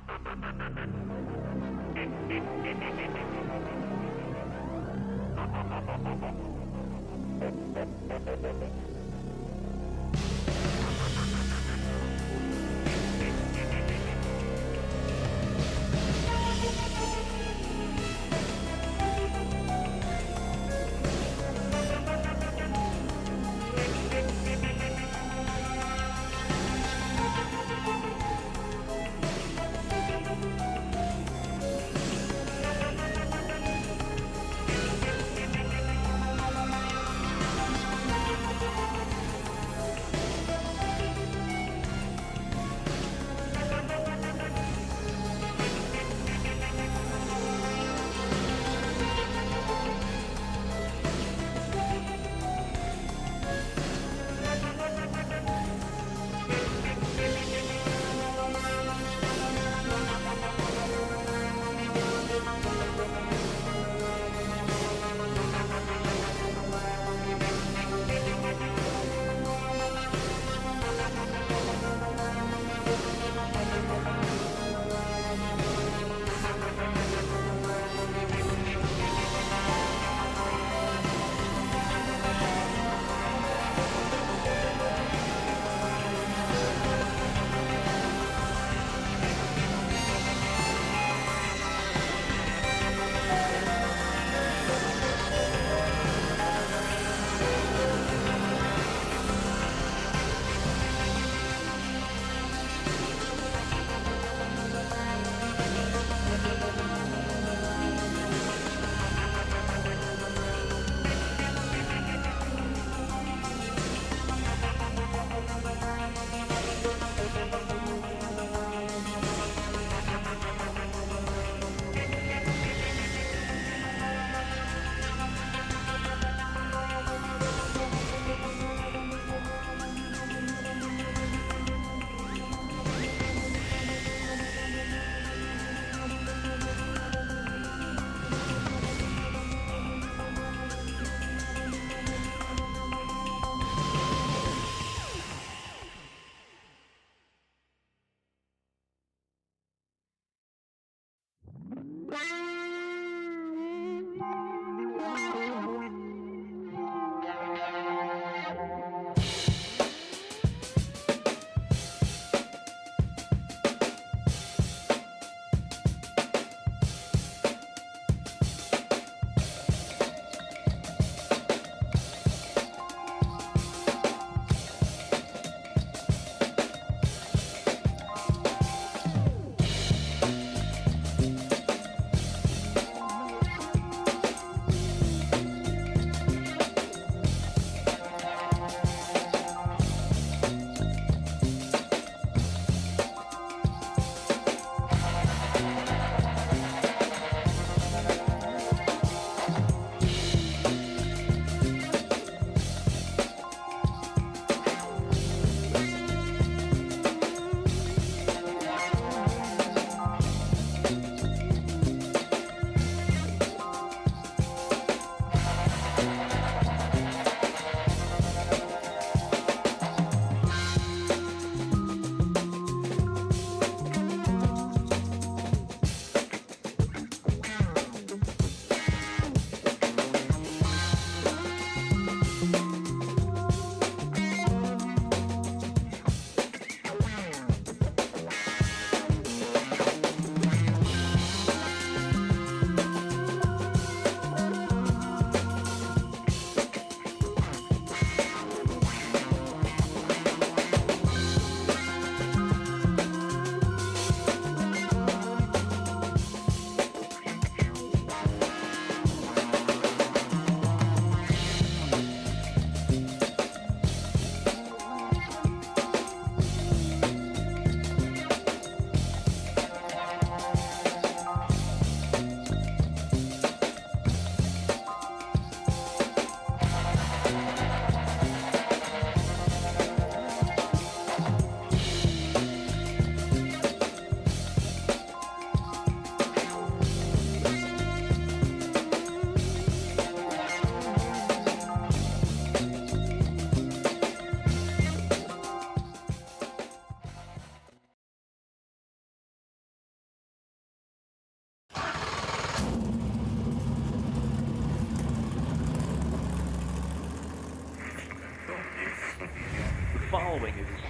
เ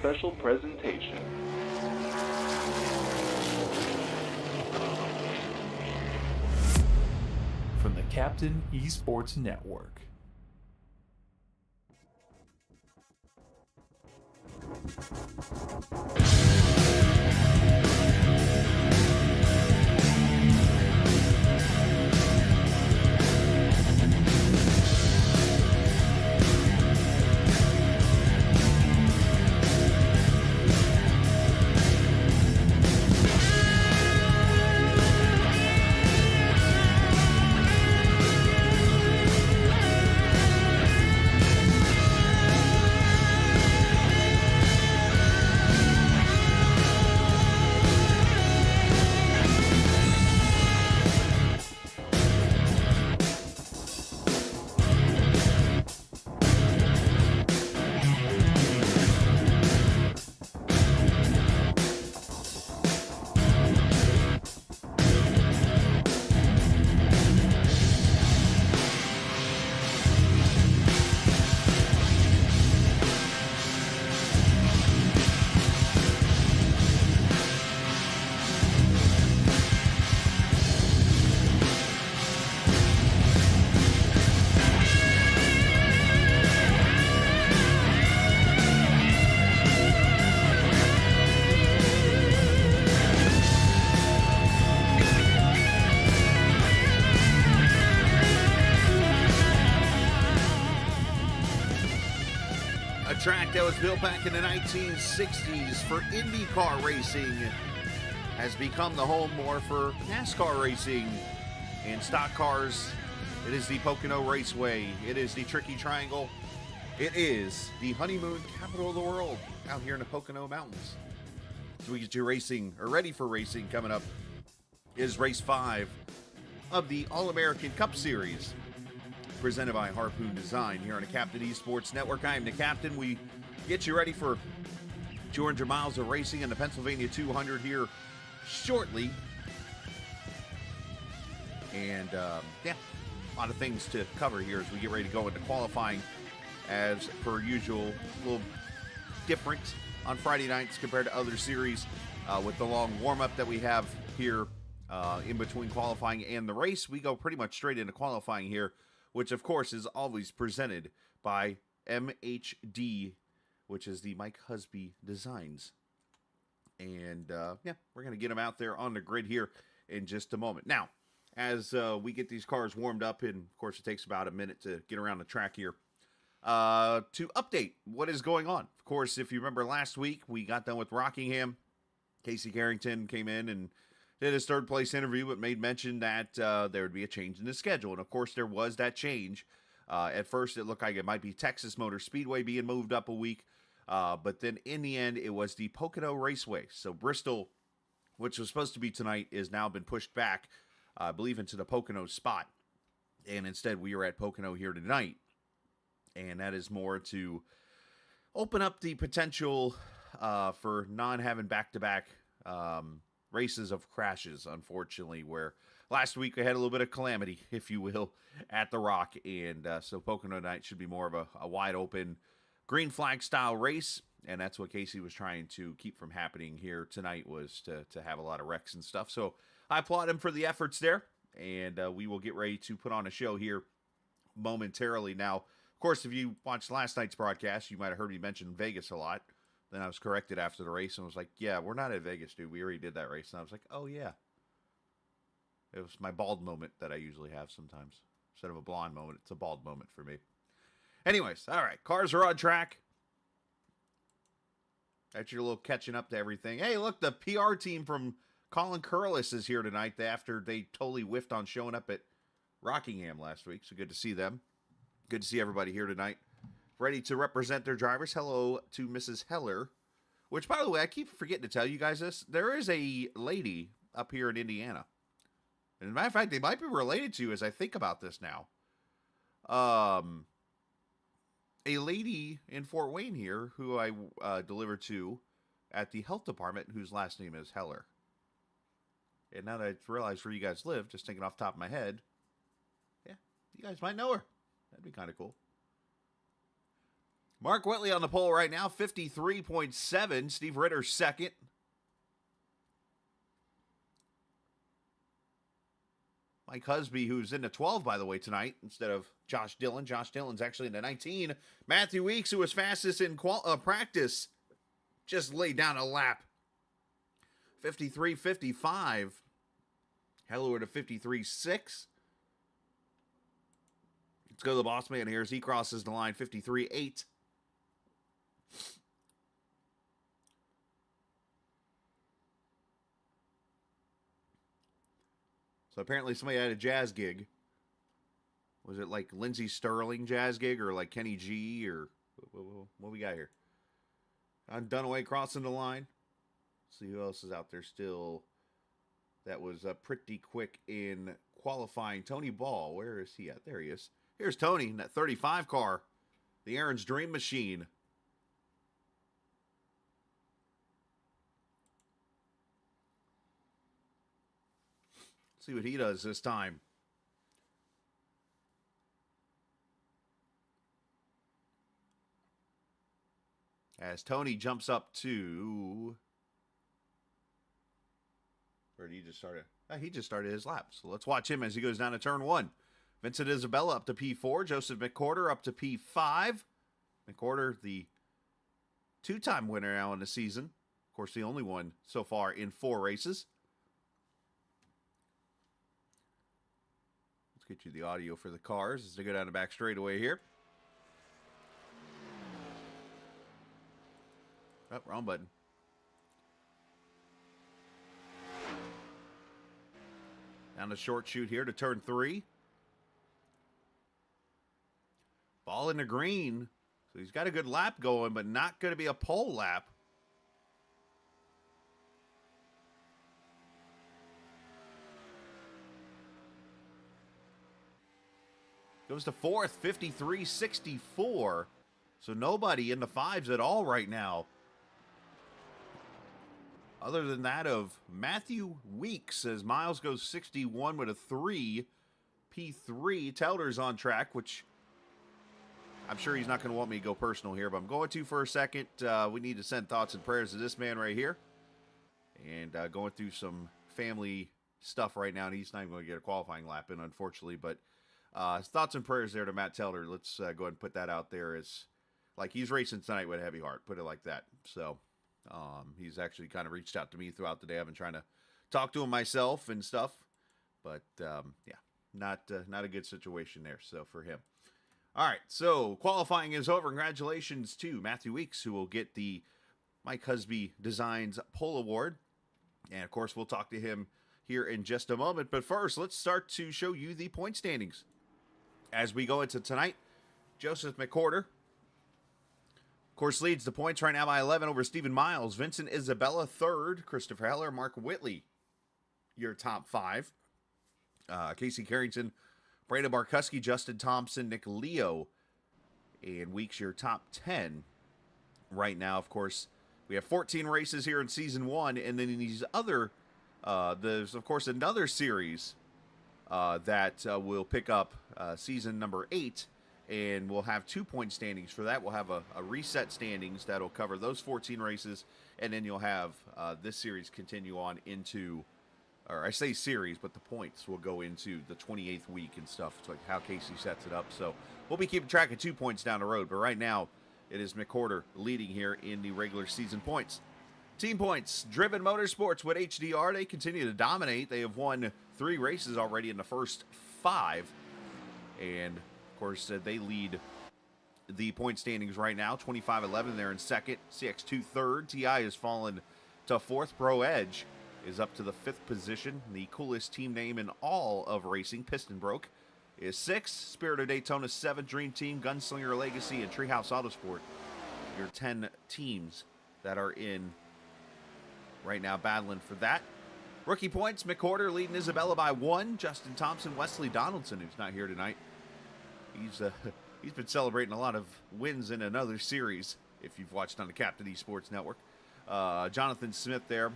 special presentation. From the Captain Esports Network. Track that was built back in the 1960s for IndyCar racing has become the home more for NASCAR racing and stock cars. It is the Pocono Raceway. It is the Tricky Triangle. It is the honeymoon capital of the world out here in the Pocono Mountains. So we get you racing, or ready for racing. Coming up is race 5 of the All-American Cup Series, presented by Harpoon Design here on the Captain Esports Network. I am the Captain. We get you ready for 200 miles of racing in the Pennsylvania 200 here shortly. And, a lot of things to cover here as we get ready to go into qualifying. As per usual, a little different on Friday nights compared to other series with the long warm-up that we have here in between qualifying and the race. We go pretty much straight into qualifying here, which, of course, is always presented by MHD, which is the Mike Husby Designs. And, we're going to get them out there on the grid here in just a moment. Now, as we get these cars warmed up, and, of course, it takes about a minute to get around the track here, to update what is going on. Of course, if you remember last week, we got done with Rockingham. Casey Carrington came in and did his third-place interview, but made mention that there would be a change in the schedule. And, of course, there was that change. At first, it looked like it might be Texas Motor Speedway being moved up a week. But then, in the end, it was the Pocono Raceway. So, Bristol, which was supposed to be tonight, has now been pushed back, I believe, into the Pocono spot. And instead, we are at Pocono here tonight. And that is more to open up the potential for non-having back-to-back races of crashes, unfortunately, where last week we had a little bit of calamity, if you will, at the Rock, and so Pocono night should be more of a wide-open green flag style race, and that's what Casey was trying to keep from happening here tonight, was to have a lot of wrecks and stuff. So I applaud him for the efforts there, and we will get ready to put on a show here momentarily. Now, of course, if you watched last night's broadcast, you might have heard me mention Vegas a lot. Then I was corrected after the race and was like, yeah, we're not at Vegas, dude. We already did that race. And I was like, oh, yeah. It was my bald moment that I usually have sometimes. Instead of a blonde moment, it's a bald moment for me. Anyways, all right. Cars are on track. That's your little catching up to everything. Hey, look, the PR team from Colin Curlis is here tonight after they totally whiffed on showing up at Rockingham last week. So good to see them. Good to see everybody here tonight, ready to represent their drivers. Hello to Mrs. Heller, which, by the way, I keep forgetting to tell you guys this. There is a lady up here in Indiana. And as a matter of fact, they might be related to you as I think about this now. A lady in Fort Wayne here who I delivered to at the health department whose last name is Heller. And now that I realize where you guys live, just thinking off the top of my head, yeah, you guys might know her. That'd be kind of cool. Mark Whitley on the pole right now, 53.7. Steve Ritter second. Mike Husby, who's in the 12, by the way, tonight, instead of Josh Dillon. Josh Dillon's actually in the 19. Matthew Weeks, who was fastest in practice, just laid down a lap. 53.55. Heller to 53.6. Let's go to the boss man here as he crosses the line, 53.8. So apparently somebody had a jazz gig. Was it like Lindsey Sterling jazz gig or like Kenny G or what we got here? Dunaway crossing the line. Let's see who else is out there still. That was pretty quick in qualifying. Tony Ball, where is he at? There he is. Here's Tony in that 35 car. The Aaron's Dream Machine. See what he does this time. As Tony jumps up to... Where did he just start? He just started his lap. So let's watch him as he goes down to turn 1. Vincent Isabella up to P4. Joseph McCorder up to P5. McCorder, the 2-time winner now in the season. Of course, the only one so far in 4 races. Let's get you the audio for the cars as they go down the back straightaway here. Oh, wrong button. Down the short chute here to turn 3. Ball in the green. So he's got a good lap going, but not going to be a pole lap. Goes to 4th, 53.64. So nobody in the 5s at all right now. Other than that of Matthew Weeks, as Miles goes 61 with a 3. P3, Telder's on track, which I'm sure he's not going to want me to go personal here, but I'm going to for a second. We need to send thoughts and prayers to this man right here. And going through some family stuff right now, and he's not even going to get a qualifying lap in, unfortunately. But thoughts and prayers there to Matt Telder. Let's go ahead and put that out there as, like, he's racing tonight with a heavy heart, put it like that. So he's actually kind of reached out to me throughout the day. I've been trying to talk to him myself and stuff. But, yeah, not a good situation there, so for him. All right, so qualifying is over. Congratulations to Matthew Weeks, who will get the Mike Husby Designs Pole Award. And, of course, we'll talk to him here in just a moment. But first, let's start to show you the point standings. As we go into tonight, Joseph McCorder, of course, leads the points right now by 11 over Stephen Miles. Vincent Isabella, 3rd. Christopher Heller, Mark Whitley, your top 5. Casey Carrington, Brandon Barkuski, Justin Thompson, Nick Leo, and Weeks, your top 10 right now. Of course, we have 14 races here in Season 1, and then in these other, there's, of course, another series that will pick up Season number 8, and we'll have 2-point standings for that. We'll have a reset standings that'll cover those 14 races, and then you'll have this series continue on into... Or I say series, but the points will go into the 28th week and stuff. It's like how Casey sets it up. So we'll be keeping track of 2 points down the road. But right now, it is McCorder leading here in the regular season points. Team points, Driven Motorsports with HDR. They continue to dominate. They have won 3 races already in the first 5. And, of course, they lead the point standings right now. 25-11, they're in 2nd. CX2 3rd. TI has fallen to 4th. Pro Edge is up to the 5th position. The coolest team name in all of racing, Piston Broke, is 6th. Spirit of Daytona 7th. Dream Team, Gunslinger Legacy, and Treehouse Autosport. Your 10 teams that are in right now battling for that. Rookie points, McCorder leading Isabella by 1. Justin Thompson, Wesley Donaldson, who's not here tonight. He's been celebrating a lot of wins in another series, if you've watched on the Captain Esports Network. Jonathan Smith there.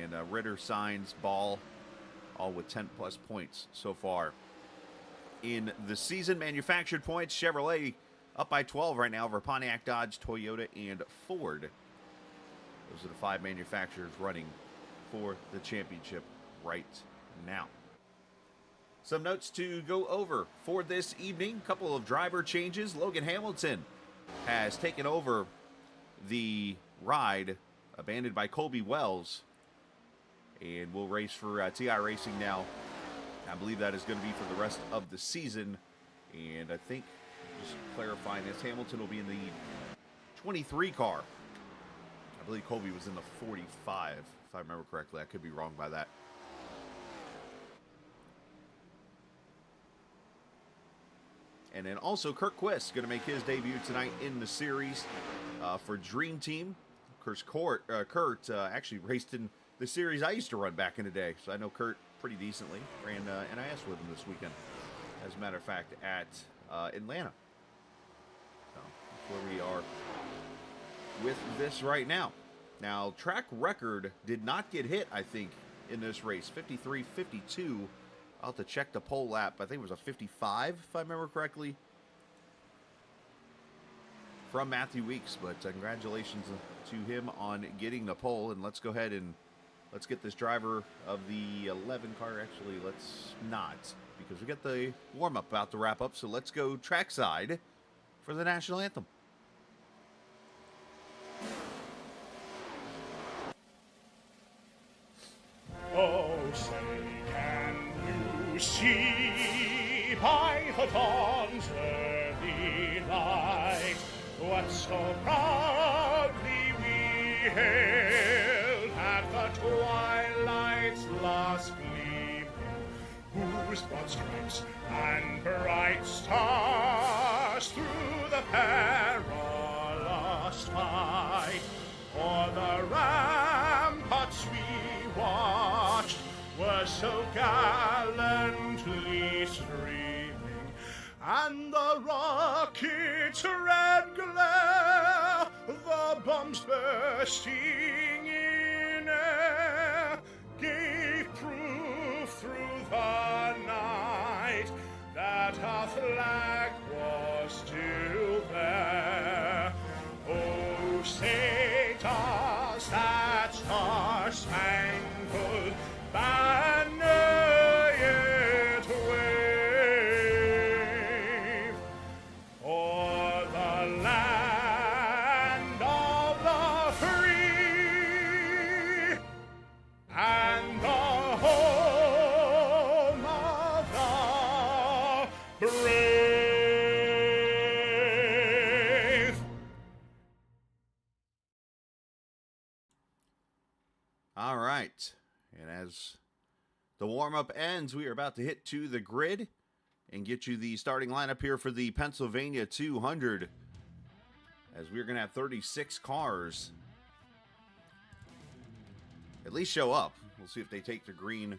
And Ritter, Signs, Ball, all with 10-plus points so far in the season. Manufactured points, Chevrolet Up by 12 right now over Pontiac, Dodge, Toyota, and Ford. Those are the 5 manufacturers running for the championship right now. Some notes to go over for this evening. A couple of driver changes. Logan Hamilton has taken over the ride abandoned by Colby Wells and will race for TI Racing now. I believe that is going to be for the rest of the season. And I think, just clarifying this, Hamilton will be in the 23 car. I believe Colby was in the 45, if I remember correctly. I could be wrong by that. And then also Kurt Quist going to make his debut tonight in the series for Dream Team. Of course, Kurt actually raced in the series I used to run back in the day, so I know Kurt pretty decently. Ran NIS with him this weekend, as a matter of fact, at Atlanta. So that's where we are with this right now. Now, track record did not get hit, I think, in this race. 53-52. I'll have to check the pole lap. I think it was a 55, if I remember correctly, from Matthew Weeks. But congratulations to him on getting the pole. And let's go ahead and let's get this driver of the 11 car. Actually, let's not, because we got the warm-up about to wrap up. So let's go trackside for the national anthem. Oh, say, can you see by the dawn's early light what so proudly we hailed at the twilight's last gleaming, whose broad stripes and bright stars through the perilous fight o'er the ramparts we watched were so gallantly streaming, and the rocket's red glare, the bombs bursting in air, gave proof through the night that our flag was still there. Oh, say does that star-spangled banner yet wave o'er the land of the free and the home of the brave? All right. And as the warm-up ends, we are about to hit to the grid and get you the starting lineup here for the Pennsylvania 200. As we're going to have 36 cars at least show up. We'll see if they take the green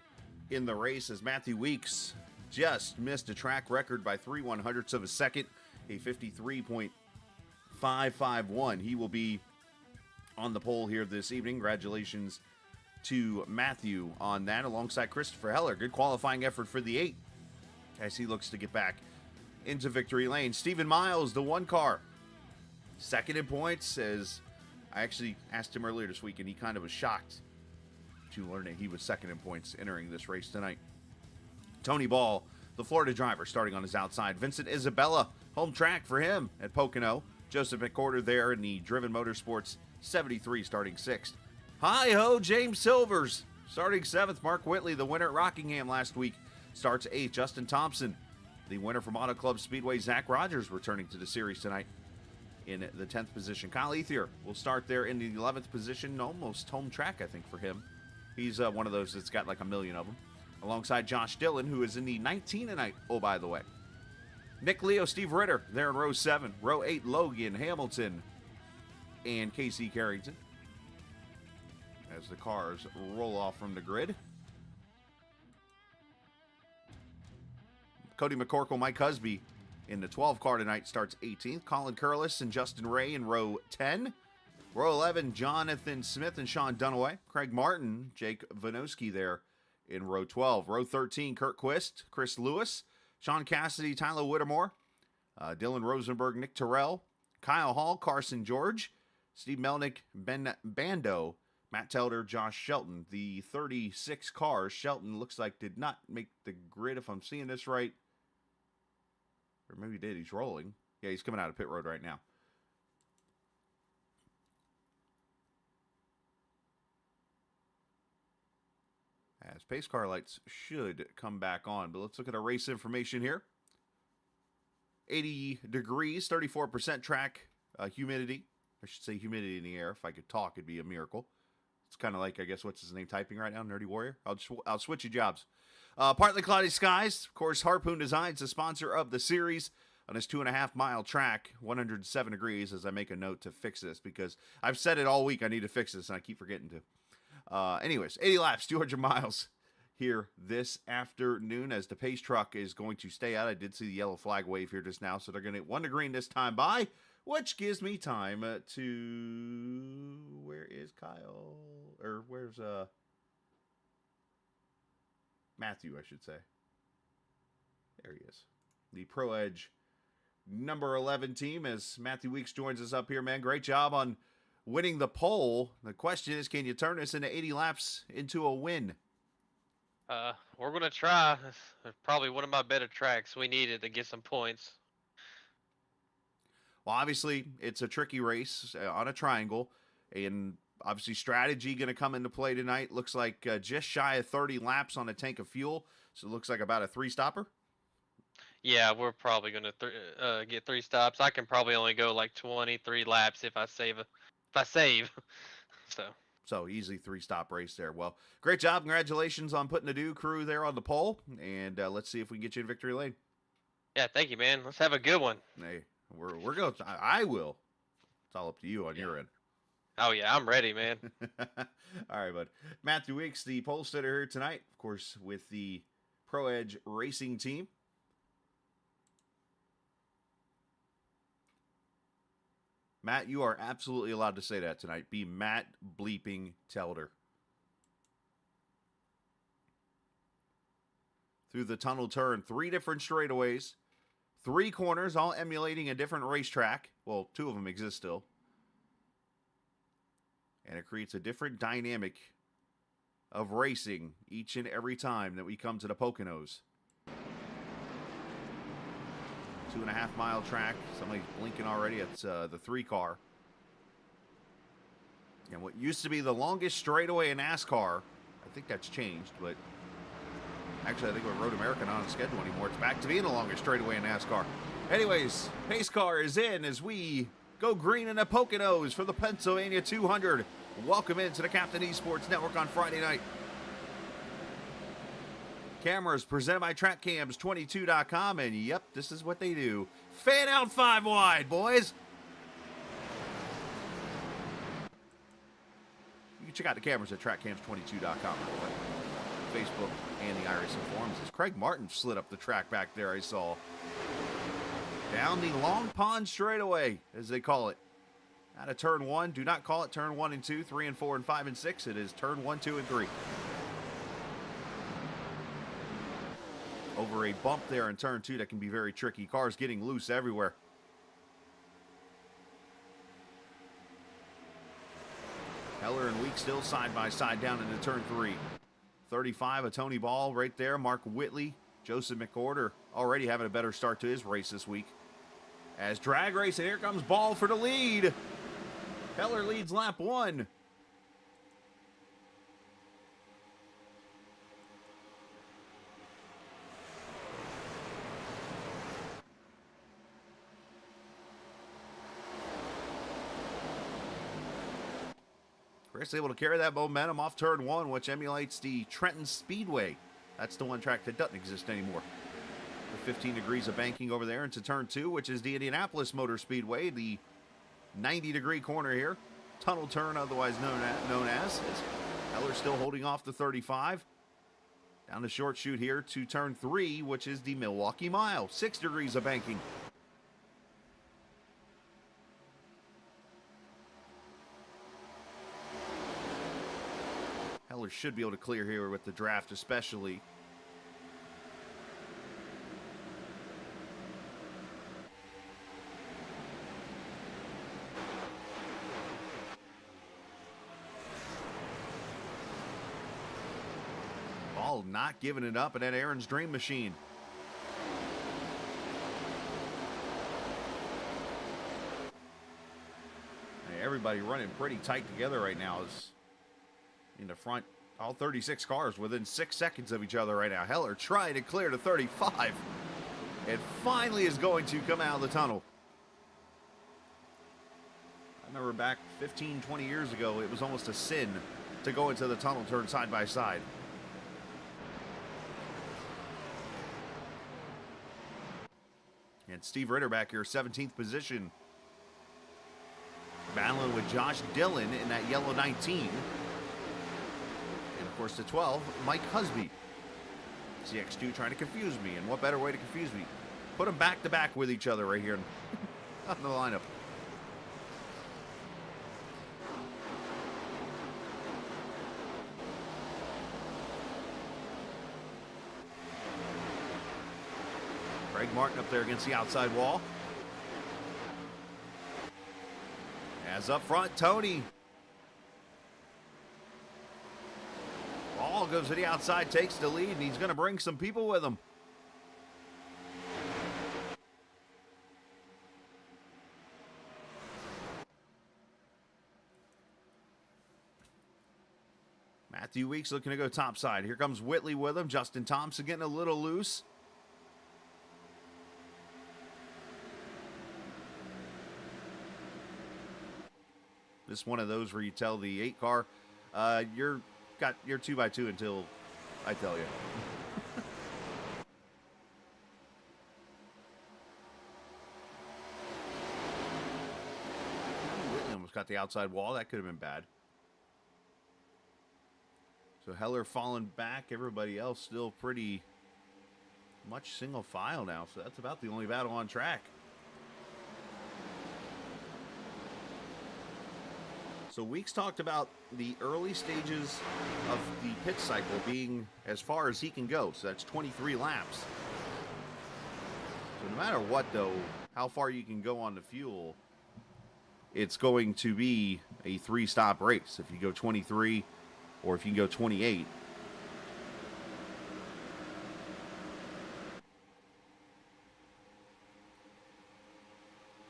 in the race, as Matthew Weeks just missed a track record by 3/100ths of a second, a 53.551. He will be on the pole here this evening. Congratulations to Matthew on that, alongside Christopher Heller. Good qualifying effort for the 8 as he looks to get back into victory lane. Stephen Miles, the 1 car, second in points. As I actually asked him earlier this week, and he kind of was shocked to learn that he was second in points entering this race tonight. Tony Ball, the Florida driver, starting on his outside. Vincent Isabella, home track for him at Pocono. Joseph McCorder there in the Driven Motorsports 73, starting 6th. Hi-ho, James Silvers, starting 7th. Mark Whitley, the winner at Rockingham last week, starts 8th. Justin Thompson, the winner from Auto Club Speedway. Zach Rogers returning to the series tonight in the 10th position. Kyle Ethier will start there in the 11th position. Almost home track, I think, for him. He's one of those that's got like a million of them. Alongside Josh Dillon, who is in the 19 tonight, oh, by the way. Nick Leo, Steve Ritter there in row 7. Row 8, Logan Hamilton and Casey Carrington, as the cars roll off from the grid. Cody McCorkle, Mike Husby in the 12 car tonight starts 18th. Colin Curlis and Justin Ray in row 10. Row 11, Jonathan Smith and Sean Dunaway. Craig Martin, Jake Vanosky there in row 12. Row 13, Kurt Quist, Chris Lewis, Sean Cassidy, Tyler Whittemore. Dylan Rosenberg, Nick Terrell, Kyle Hall, Carson George, Steve Melnick, Ben Bando, Matt Telder, Josh Shelton. The 36 cars, Shelton looks like did not make the grid if I'm seeing this right. Or maybe he did. He's rolling. Yeah, he's coming out of pit road right now. As pace car lights should come back on. But let's look at our race information here. 80 degrees, 34% track humidity. I should say humidity in the air. If I could talk, it'd be a miracle. It's kind of like, I guess, what's his name typing right now? Nerdy Warrior? I'll switch you jobs. Partly cloudy skies. Of course, Harpoon Designs, the sponsor of the series, on this 2.5-mile track, 107 degrees, as I make a note to fix this, because I've said it all week I need to fix this, and I keep forgetting to. Anyways, 80 laps, 200 miles here this afternoon, as the pace truck is going to stay out. I did see the yellow flag wave here just now, so they're going to hit 1 to green this time by, which gives me time to... Where is Kyle? Or where's Matthew, I should say. There he is. The Pro Edge number 11 team, as Matthew Weeks joins us up here, man. Great job on winning the pole. The question is, can you turn this into 80 laps into a win? We're going to try. It's probably one of my better tracks. We needed to get some points. Well, obviously, it's a tricky race on a triangle, and obviously strategy going to come into play tonight. Looks like just shy of 30 laps on a tank of fuel, so it looks like about a 3-stopper. Yeah, we're probably going to get 3 stops. I can probably only go like 23 laps if I save. So easy 3-stop race there. Well, great job. Congratulations on putting the Dew crew there on the pole, and let's see if we can get you in victory lane. Yeah, thank you, man. Let's have a good one. Hey, we're going. I will. It's all up to you on your end. Oh yeah, I'm ready, man. All right, bud. Matthew Weeks, the pole sitter here tonight, of course, with the Pro Edge Racing team. Matt, you are absolutely allowed to say that tonight. Be Matt bleeping Telder. Through the tunnel turn, 3 different straightaways, 3 corners, all emulating a different racetrack. Well, 2 of them exist still. And it creates a different dynamic of racing each and every time that we come to the Poconos. 2.5-mile track. Somebody's blinking already. It's the 3-car. And what used to be the longest straightaway in NASCAR, I think that's changed, but actually I think with Road America not on schedule anymore, it's back to being the longest straightaway in NASCAR. Anyways, pace car is in as we go green in the Poconos for the Pennsylvania 200. Welcome into the Captain Esports Network on Friday night. Cameras presented by TrackCams22.com, and yep, this is what they do. Fan out 5 wide, boys. You can check out the cameras at TrackCams22.com. Facebook and the iRacing forums. As Craig Martin slid up the track back there, I saw. Down the Long Pond straightaway, as they call it. Out of turn 1, do not call it turn 1 and 2, 3 and 4 and 5 and 6. It is turn 1, 2, and 3. Over a bump there in turn 2 that can be very tricky. Cars getting loose everywhere. Heller and Week still side by side down into turn 3. 35, a Tony Ball right there. Mark Whitley, Joseph McCord already having a better start to his race this week. As drag race, and here comes Ball for the lead. Heller leads lap 1. Chris able to carry that momentum off turn 1, which emulates the Trenton Speedway. That's the one track that doesn't exist anymore. The 15 degrees of banking over there into turn 2, which is the Indianapolis Motor Speedway, the 90-degree corner here. Tunnel turn, otherwise known as. Heller still holding off the 35. Down the short chute here to turn 3, which is the Milwaukee Mile. 6 degrees of banking. Heller should be able to clear here with the draft especially. All not giving it up in that Aaron's Dream Machine. Hey, everybody running pretty tight together right now. Is in the front, all 36 cars within 6 seconds of each other right now. Heller trying to clear to 35. It finally is going to come out of the tunnel. I remember back 15, 20 years ago, it was almost a sin to go into the tunnel, turn side by side. And Steve Ritter back here, 17th position. Battling with Josh Dillon in that yellow 19. And of course the 12, Mike Husby. CX2 trying to confuse me, and what better way to confuse me? Put them back to back with each other right here on the lineup. Craig Martin up there against the outside wall. As up front, Tony. Ball goes to the outside, takes the lead, and he's going to bring some people with him. Matthew Weeks looking to go topside. Here comes Whitley with him. Justin Thompson getting a little loose. This is one of those where you tell the 8 car, you're 2x2 until I tell you. Whitley almost got the outside wall. That could have been bad. So Heller falling back. Everybody else still pretty much single file now. So that's about the only battle on track. So Weeks talked about the early stages of the pit cycle being as far as he can go. So that's 23 laps. So no matter what, though, how far you can go on the fuel, it's going to be a 3-stop race. If you go 23 or if you can go 28.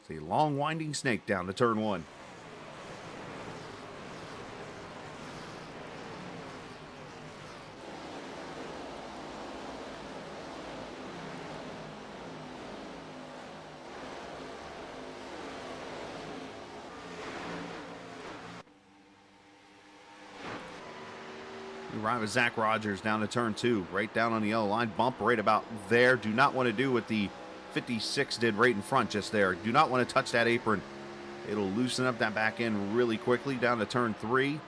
It's a long winding snake down to turn 1. Right with Zach Rogers down to turn 2, right down on the yellow line. Bump right about there. Do not want to do what the 56 did right in front just there. Do not want to touch that apron. It'll loosen up that back end really quickly down to turn 3.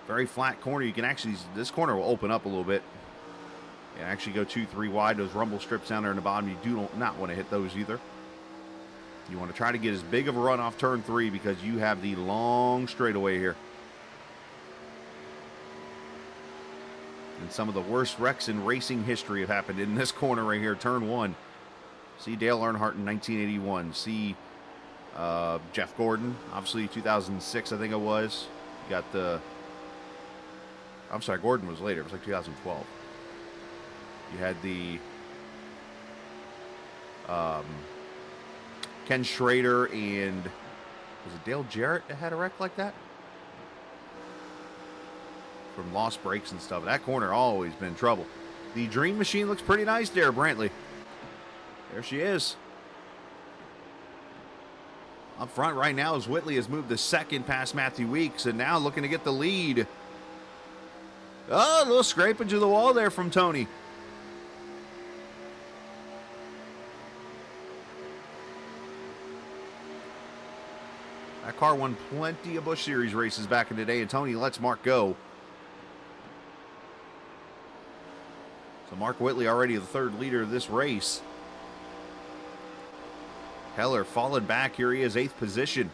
Very flat corner. You can actually, this corner will open up a little bit. And actually go 2-3 wide. Those rumble strips down there in the bottom, you do not want to hit those either. You want to try to get as big of a run off turn 3 because you have the long straightaway here. And some of the worst wrecks in racing history have happened in this corner right here, turn 1. See Dale Earnhardt in 1981. See Jeff Gordon, obviously 2006, I think it was. You got the... I'm sorry, Gordon was later. It was like 2012. You had the... Ken Schrader and... Was it Dale Jarrett that had a wreck like that? From lost brakes and stuff. That corner always been trouble. The Dream Machine looks pretty nice there, Brantley. There she is. Up front right now as Whitley has moved to second past Matthew Weeks and now looking to get the lead. Oh, a little scrape into the wall there from Tony. That car won plenty of Busch Series races back in the day, and Tony lets Mark go. So Mark Whitley already the 3rd leader of this race. Heller falling back. Here he is, 8th position.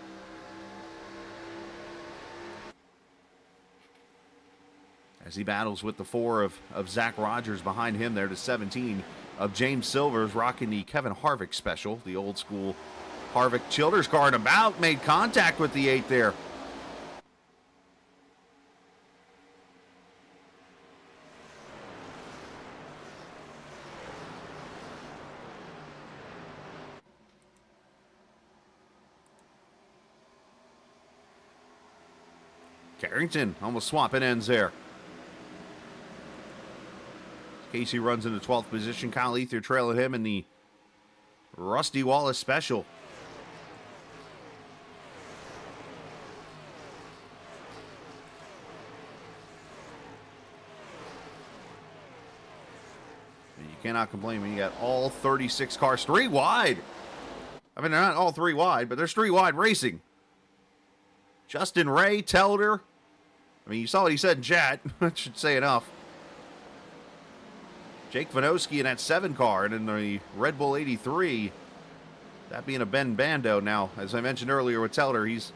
As he battles with the 4 of Zach Rogers behind him there to 17 of James Silvers, rocking the Kevin Harvick special, the old school Harvick Childers car, and about made contact with the 8 there. Carrington almost swapping ends there. Casey runs into 12th position. Kyle Ether trailing him in the Rusty Wallace Special. And you cannot complain when you got all 36 cars 3 wide. I mean, they're not all 3 wide, but there's 3 wide racing. Justin Ray, Telder. I mean, you saw what he said in chat. That should say enough. Jake Vanoski in that 7 car, and in the Red Bull 83, that being a Ben Bando. Now, as I mentioned earlier with Telder, he's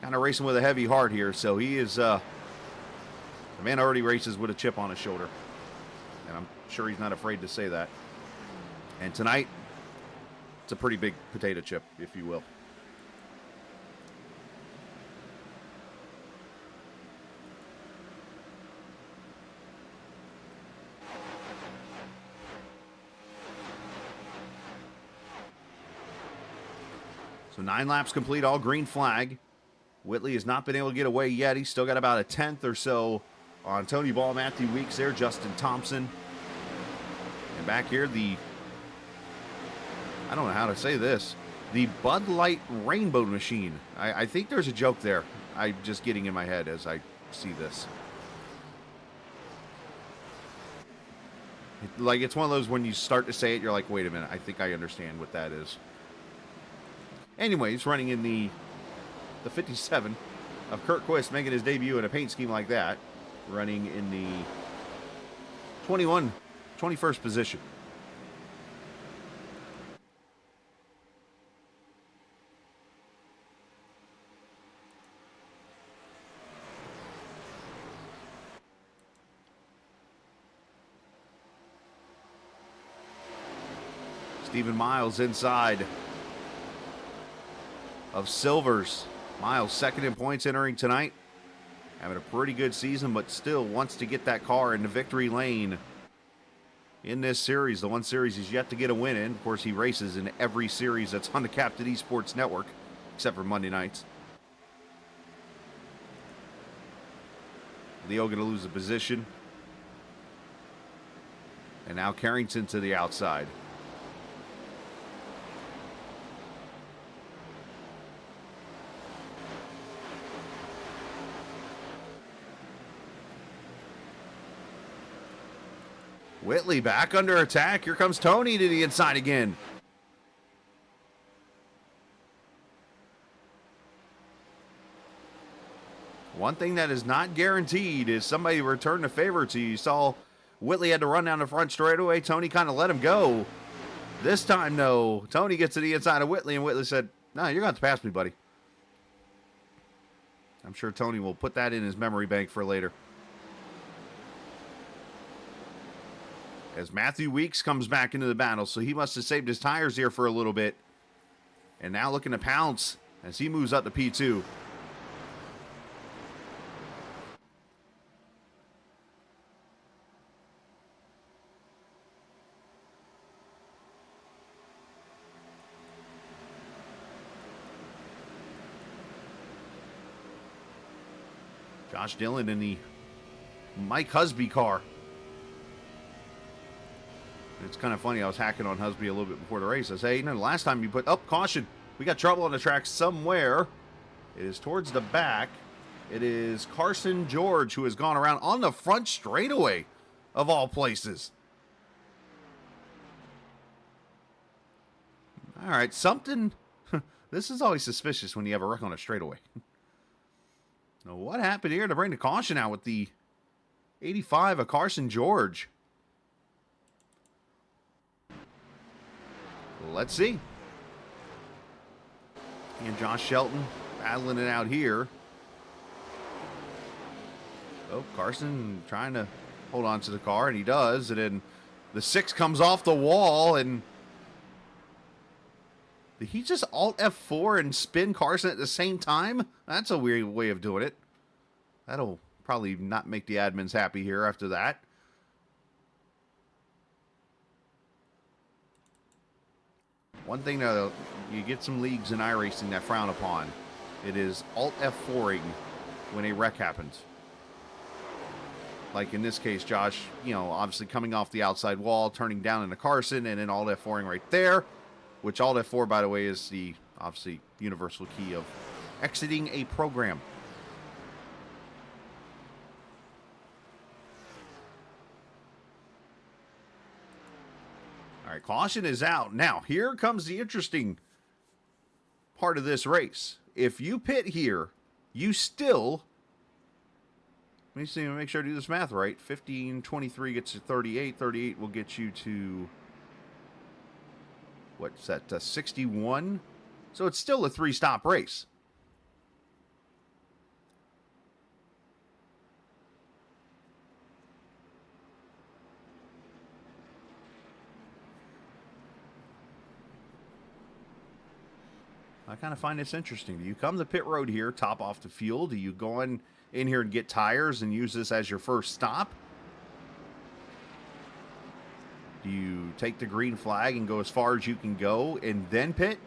kind of racing with a heavy heart here, so he is, the man already races with a chip on his shoulder, and I'm sure he's not afraid to say that. And tonight, it's a pretty big potato chip, if you will. So 9 laps complete, all green flag. Whitley has not been able to get away yet. He's still got about a 10th or so on Tony Ball, Matthew Weeks there, Justin Thompson. And back here, I don't know how to say this, the Bud Light Rainbow Machine. I think there's a joke there. I'm just getting in my head as I see this. Like, it's one of those when you start to say it, you're like, wait a minute, I think I understand what that is. Anyways, running in the 57 of Kurt Quist, making his debut in a paint scheme like that. Running in the 21st position. Stephen Miles inside of Silvers. Miles second in points entering tonight. Having a pretty good season, but still wants to get that car into victory lane in this series. The one series he's yet to get a win in. Of course, he races in every series that's on the Captain Esports Network, except for Monday nights. Leo going to lose the position. And now Carrington to the outside. Whitley back under attack. Here comes Tony to the inside again. One thing that is not guaranteed is somebody return the favor to you. You saw Whitley had to run down the front straightaway. Tony kind of let him go. This time, no. Tony gets to the inside of Whitley, and Whitley said, no, you're going to have to pass me, buddy. I'm sure Tony will put that in his memory bank for later. As Matthew Weeks comes back into the battle, so he must have saved his tires here for a little bit. And now looking to pounce as he moves up to P2. Josh Dillon in the Mike Husby car. It's kind of funny. I was hacking on Husby a little bit before the race. I say, hey, the last time you put up caution, we got trouble on the track somewhere. It is towards the back. It is Carson George who has gone around on the front straightaway of all places. All right, something. This is always suspicious when you have a wreck on a straightaway. Now, what happened here to bring the caution out with the 85 of Carson George? Let's see. And Josh Shelton battling it out here. Oh, Carson trying to hold on to the car, and he does. And then the 6 comes off the wall, and did he just Alt F4 and spin Carson at the same time? That's a weird way of doing it. That'll probably not make the admins happy here after that. One thing that you get some leagues in iRacing that frown upon. It is Alt F4ing when a wreck happens. Like in this case, Josh, obviously coming off the outside wall, turning down into Carson, and then Alt F4ing right there, which Alt F4, by the way, is the, obviously, universal key of exiting a program. All right, caution is out. Now, here comes the interesting part of this race. If you pit here, you still... Let me see, make sure I do this math right. 15, 23 gets you 38. 38 will get you to... What's that, 61? So it's still a 3-stop race. I kind of find this interesting. Do you come to pit road here, top off the fuel? Do you go in here and get tires and use this as your first stop? Do you take the green flag and go as far as you can go and then pit?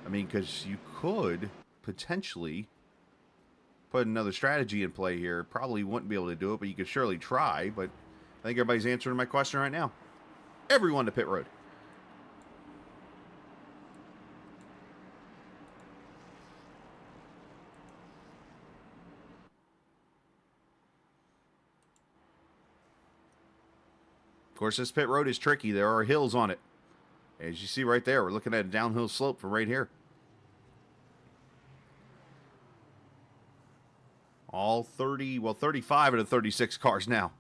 I mean, because you could potentially put another strategy in play here. Probably wouldn't be able to do it, but you could surely try. But I think everybody's answering my question right now. Everyone to pit road. Of course, this pit road is tricky. There are hills on it. As you see right there, we're looking at a downhill slope from right here. All 35 of the 36 cars now.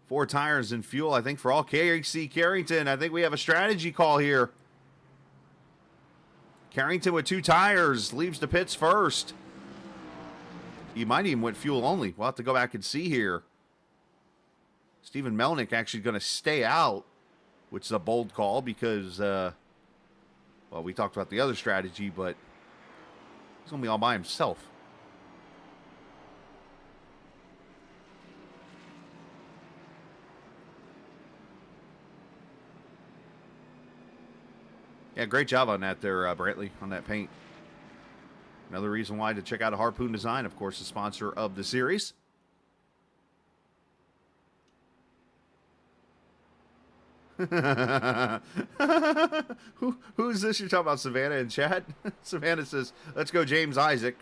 4 tires and fuel, I think, for all KC Carrington. I think we have a strategy call here. Carrington with 2 tires leaves the pits first. He might even went fuel only. We'll have to go back and see here. Stephen Melnick actually going to stay out, which is a bold call because, well, we talked about the other strategy, but he's going to be all by himself. Yeah, great job on that there, Brantley, on that paint. Another reason why to check out a Harpoon Design, of course, the sponsor of the series. Who's this you're talking about, Savannah in chat? Savannah says, let's go James Isaac,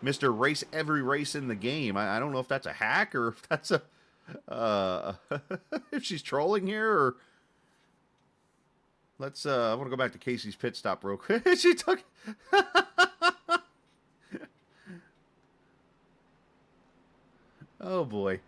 Mr. Race Every Race in the Game. I don't know if that's a hack or if that's a... if she's trolling here or... Let's, I want to go back to Casey's pit stop real quick. She took... Oh, boy.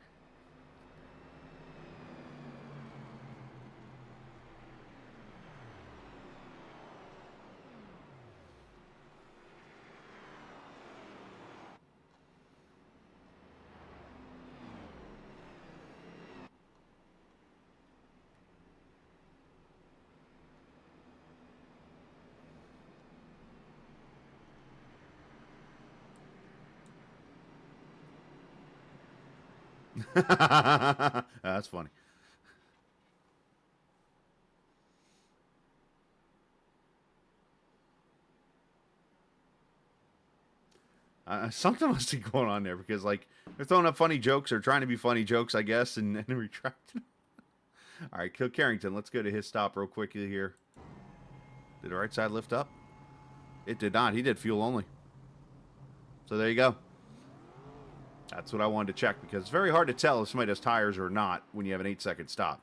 That's funny. Something must be going on there because, like, they're throwing up funny jokes or trying to be funny jokes, I guess, and retracting. All right, Kill Carrington. Let's go to his stop real quickly here. Did the right side lift up? It did not. He did fuel only. So there you go. That's what I wanted to check because it's very hard to tell if somebody has tires or not when you have an 8-second stop.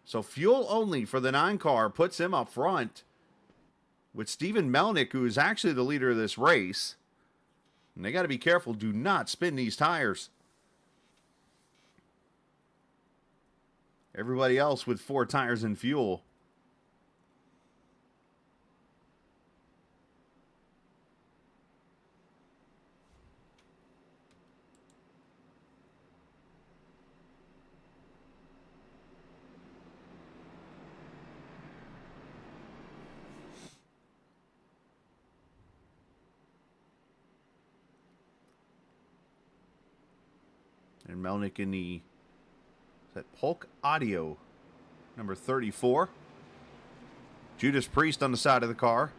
So fuel only for the 9 car puts him up front with Stephen Melnick, who is actually the leader of this race. And they got to be careful. Do not spin these tires. Everybody else with 4 tires and fuel. And Melnick in the, is that Polk Audio, number 34. Judas Priest on the side of the car.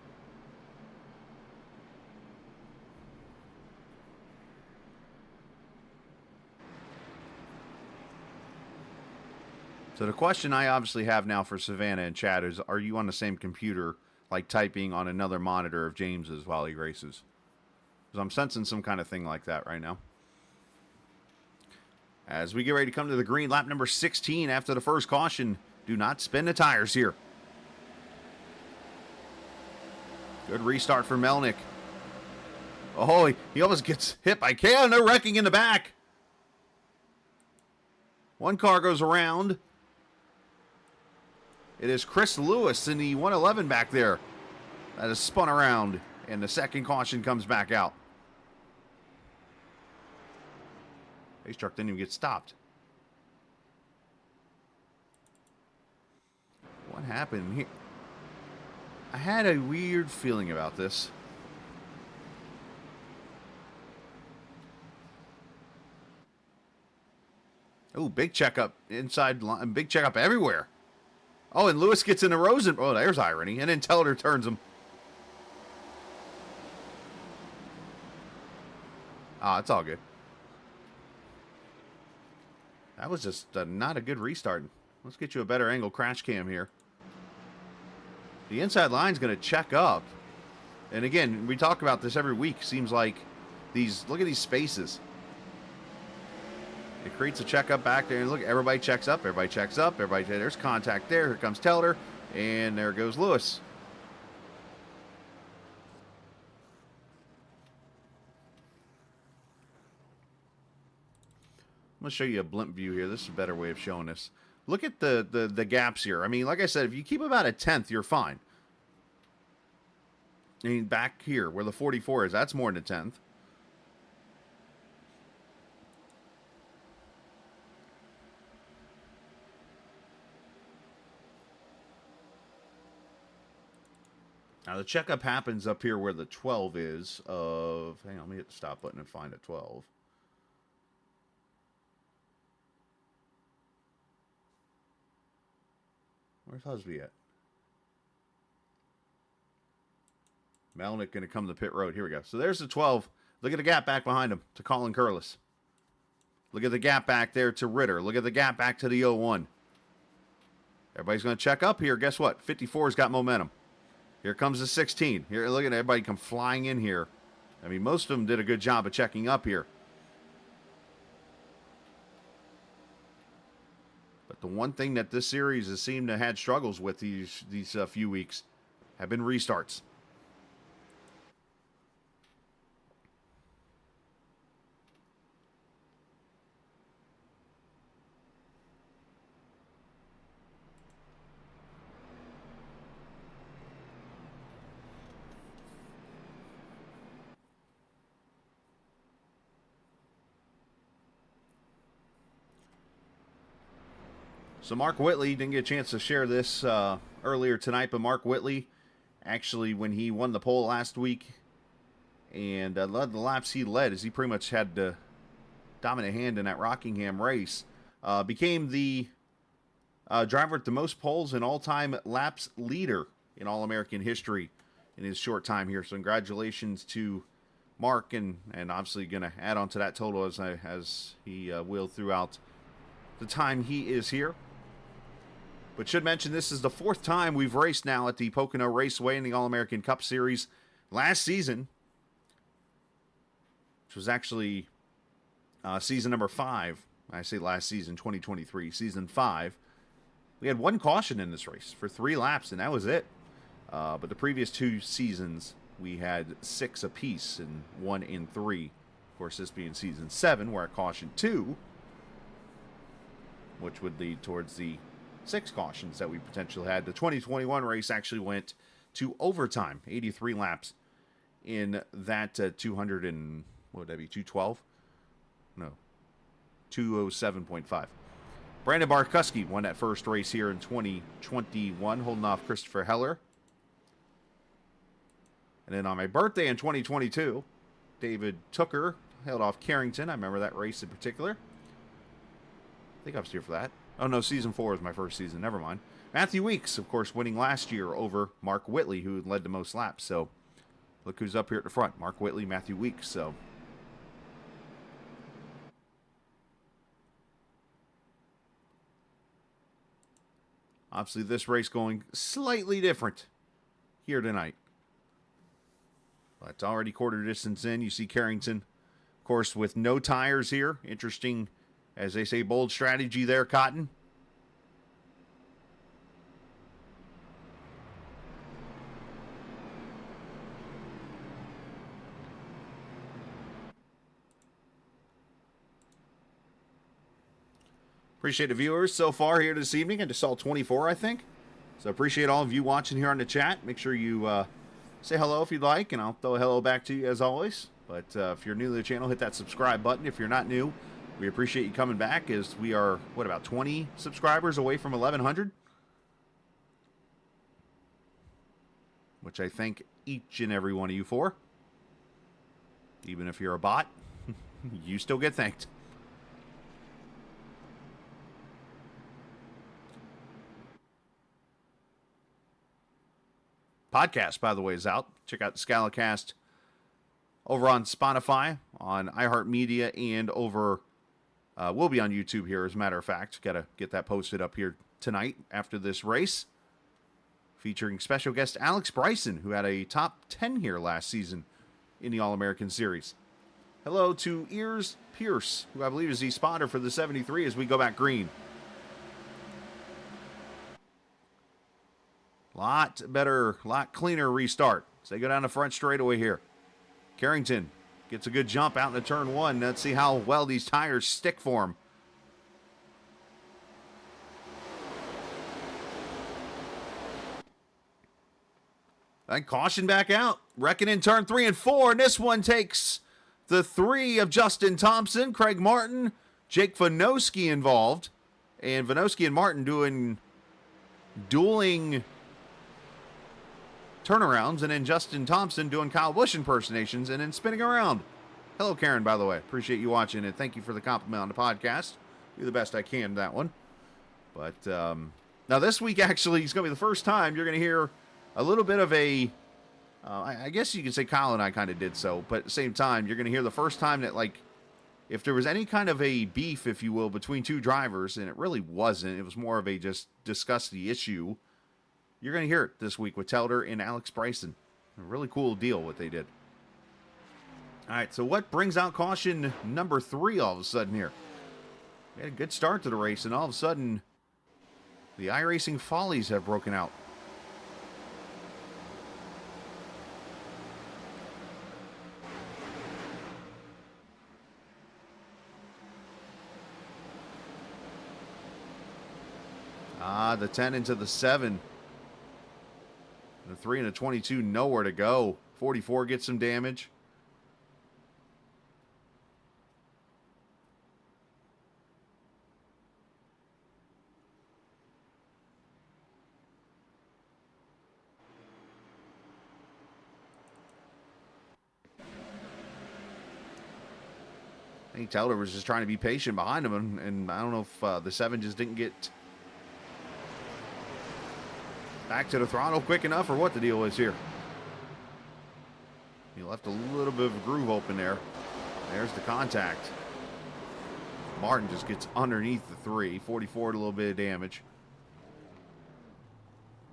So the question I obviously have now for Savannah and Chad is, are you on the same computer, like typing on another monitor of James's while he races? Because I'm sensing some kind of thing like that right now. As we get ready to come to the green, lap number 16 after the first caution. Do not spin the tires here. Good restart for Melnick. Oh, he almost gets hit by Kale. No wrecking in the back. One car goes around. It is Chris Lewis in the 111 back there that is spun around, and the second caution comes back out. Race truck didn't even get stopped. What happened here? I had a weird feeling about this. Oh, big checkup inside line, big checkup everywhere. Oh, and Lewis gets into Rosen. Oh, there's irony. And then Teller turns him. Ah, it's all good. That was just not a good restart. Let's get you a better angle crash cam here. The inside line's going to check up. And again, we talk about this every week. Seems like these, look at these spaces. It creates a checkup back there. And look, everybody checks up. Everybody checks up. Everybody, there's contact there. Here comes Teller. And there goes Lewis. I'm going to show you a blimp view here. This is a better way of showing this. Look at the gaps here. I mean, like I said, if you keep about a tenth, you're fine. I mean, back here where the 44 is, that's more than a tenth. Now, the checkup happens up here where the 12 is of... Hang on, let me hit the stop button and find a 12. Where's Husby at? Melnick going to come to pit road. Here we go. So there's the 12. Look at the gap back behind him to Colin Curlis. Look at the gap back there to Ritter. Look at the gap back to the 01. Everybody's going to check up here. Guess what? 54's got momentum. Here comes the 16. Here, look at everybody come flying in here. I mean, most of them did a good job of checking up here. But the one thing that this series has seemed to have had struggles with these few weeks have been restarts. So Mark Whitley didn't get a chance to share this earlier tonight, but Mark Whitley, actually, when he won the pole last week and led the laps he led, as he pretty much had the dominant hand in that Rockingham race, became the driver with the most poles and all-time laps leader in All-American history in his short time here. So congratulations to Mark, and obviously going to add on to that total as he will throughout the time he is here. But should mention this is the fourth time we've raced now at the Pocono Raceway in the All-American Cup Series. Last season, which was actually season number 5. I say last season, 2023, season 5. We had one caution in this race for 3 laps, and that was it. But the previous 2 seasons, we had 6 apiece, and 1 in 3. Of course, this being season 7, we're at caution 2, which would lead towards the 6 cautions that we potentially had. The 2021 race actually went to overtime, 83 laps in that 200 and, what would that be, 212? No, 207.5. Brandon Barkuski won that first race here in 2021, holding off Christopher Heller. And then on my birthday in 2022, David Tooker held off Carrington. I remember that race in particular. I think I was here for that. Oh, no, season 4 is my first season. Never mind. Matthew Weeks, of course, winning last year over Mark Whitley, who led the most laps. So, look who's up here at the front. Mark Whitley, Matthew Weeks. So, Obviously, this race going slightly different here tonight. But already quarter distance in. You see Carrington, of course, with no tires here. Interesting, as they say, bold strategy there, Cotton. Appreciate the viewers so far here this evening. I just saw 24, I think. So appreciate all of you watching here on the chat. Make sure you say hello if you'd like, and I'll throw a hello back to you as always. But if you're new to the channel, hit that subscribe button. If you're not new, we appreciate you coming back, as we are, what, about 20 subscribers away from 1,100? Which I thank each and every one of you for. Even if you're a bot, you still get thanked. Podcast, by the way, is out. Check out the Scalacast over on Spotify, on iHeartMedia, and over, we'll be on YouTube here, as a matter of fact. Got to get that posted up here tonight after this race. Featuring special guest Alex Bryson, who had a top 10 here last season in the All-American Series. Hello to Ears Pierce, who I believe is the spotter for the 73 as we go back green. Lot better, lot cleaner restart. So they go down the front straightaway here. Carrington gets a good jump out into turn one. Let's see how well these tires stick for him. And caution back out. Wrecking in turn 3 and 4. And this one takes the 3 of Justin Thompson, Craig Martin, Jake Vanoski involved. And Vanoski and Martin doing dueling turnarounds, and then Justin Thompson doing Kyle Busch impersonations and then spinning around. Hello, Karen, by the way. Appreciate you watching, and thank you for the compliment on the podcast. Do the best I can that one. But now this week, actually, is going to be the first time you're going to hear a little bit of a, I guess you could say Kyle and I kind of did so, but at the same time, you're going to hear the first time that, like, if there was any kind of a beef, if you will, between two drivers, and it really wasn't, it was more of a just discuss the issue. You're going to hear it this week with Telder and Alex Bryson. A really cool deal what they did. All right, so what brings out caution number 3 all of a sudden here? We had a good start to the race, and all of a sudden, the iRacing Follies have broken out. The 10 into the 7. The 3 and the 22, nowhere to go. 44 gets some damage. I think Taylor was just trying to be patient behind him, and I don't know if the 7 just didn't get back to the throttle quick enough, or what the deal is here. He left a little bit of a groove open there. There's the contact. Martin just gets underneath the 3. 44 a little bit of damage.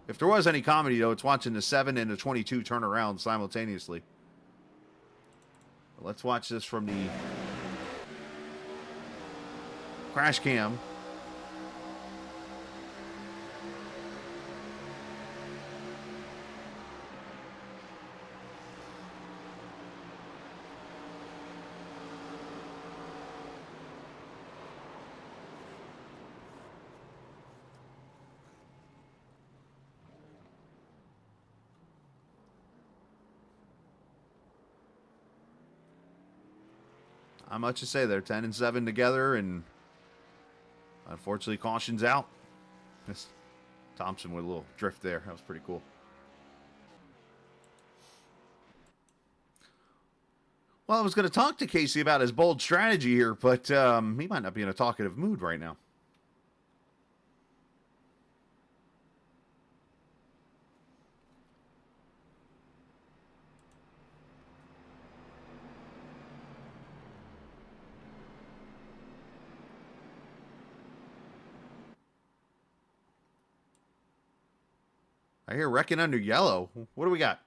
If there was any comedy, though, it's watching the 7 and the 22 turn around simultaneously. But let's watch this from the crash cam. Not much to say there. 10 and 7 together, and unfortunately, caution's out. This Thompson with a little drift there. That was pretty cool. Well, I was going to talk to Casey about his bold strategy here, but he might not be in a talkative mood right now. I hear wrecking under yellow. What do we got?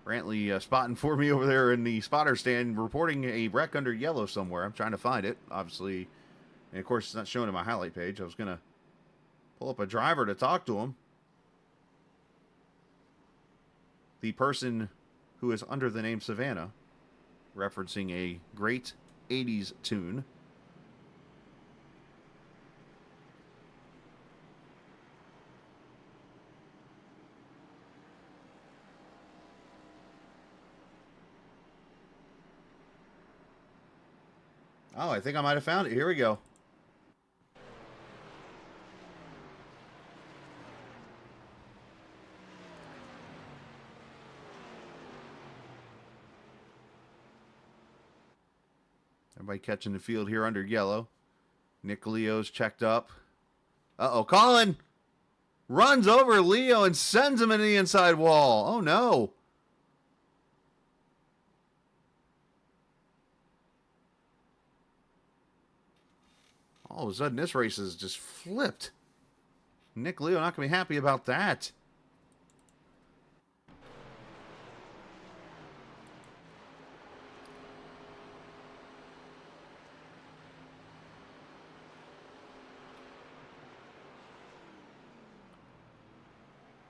Brantley spotting for me over there in the spotter stand, reporting a wreck under yellow somewhere. I'm trying to find it, obviously. And, of course, it's not showing in my highlight page. I was going to pull up a driver to talk to him. The person who is under the name Savannah, referencing a great 80s tune. Oh, I think I might have found it. Here we go. Everybody catching the field here under yellow. Nick Leo's checked up. Uh-oh, Colin runs over Leo and sends him into the inside wall. Oh, no. All of a sudden, this race is just flipped. Nick Leo not going to be happy about that.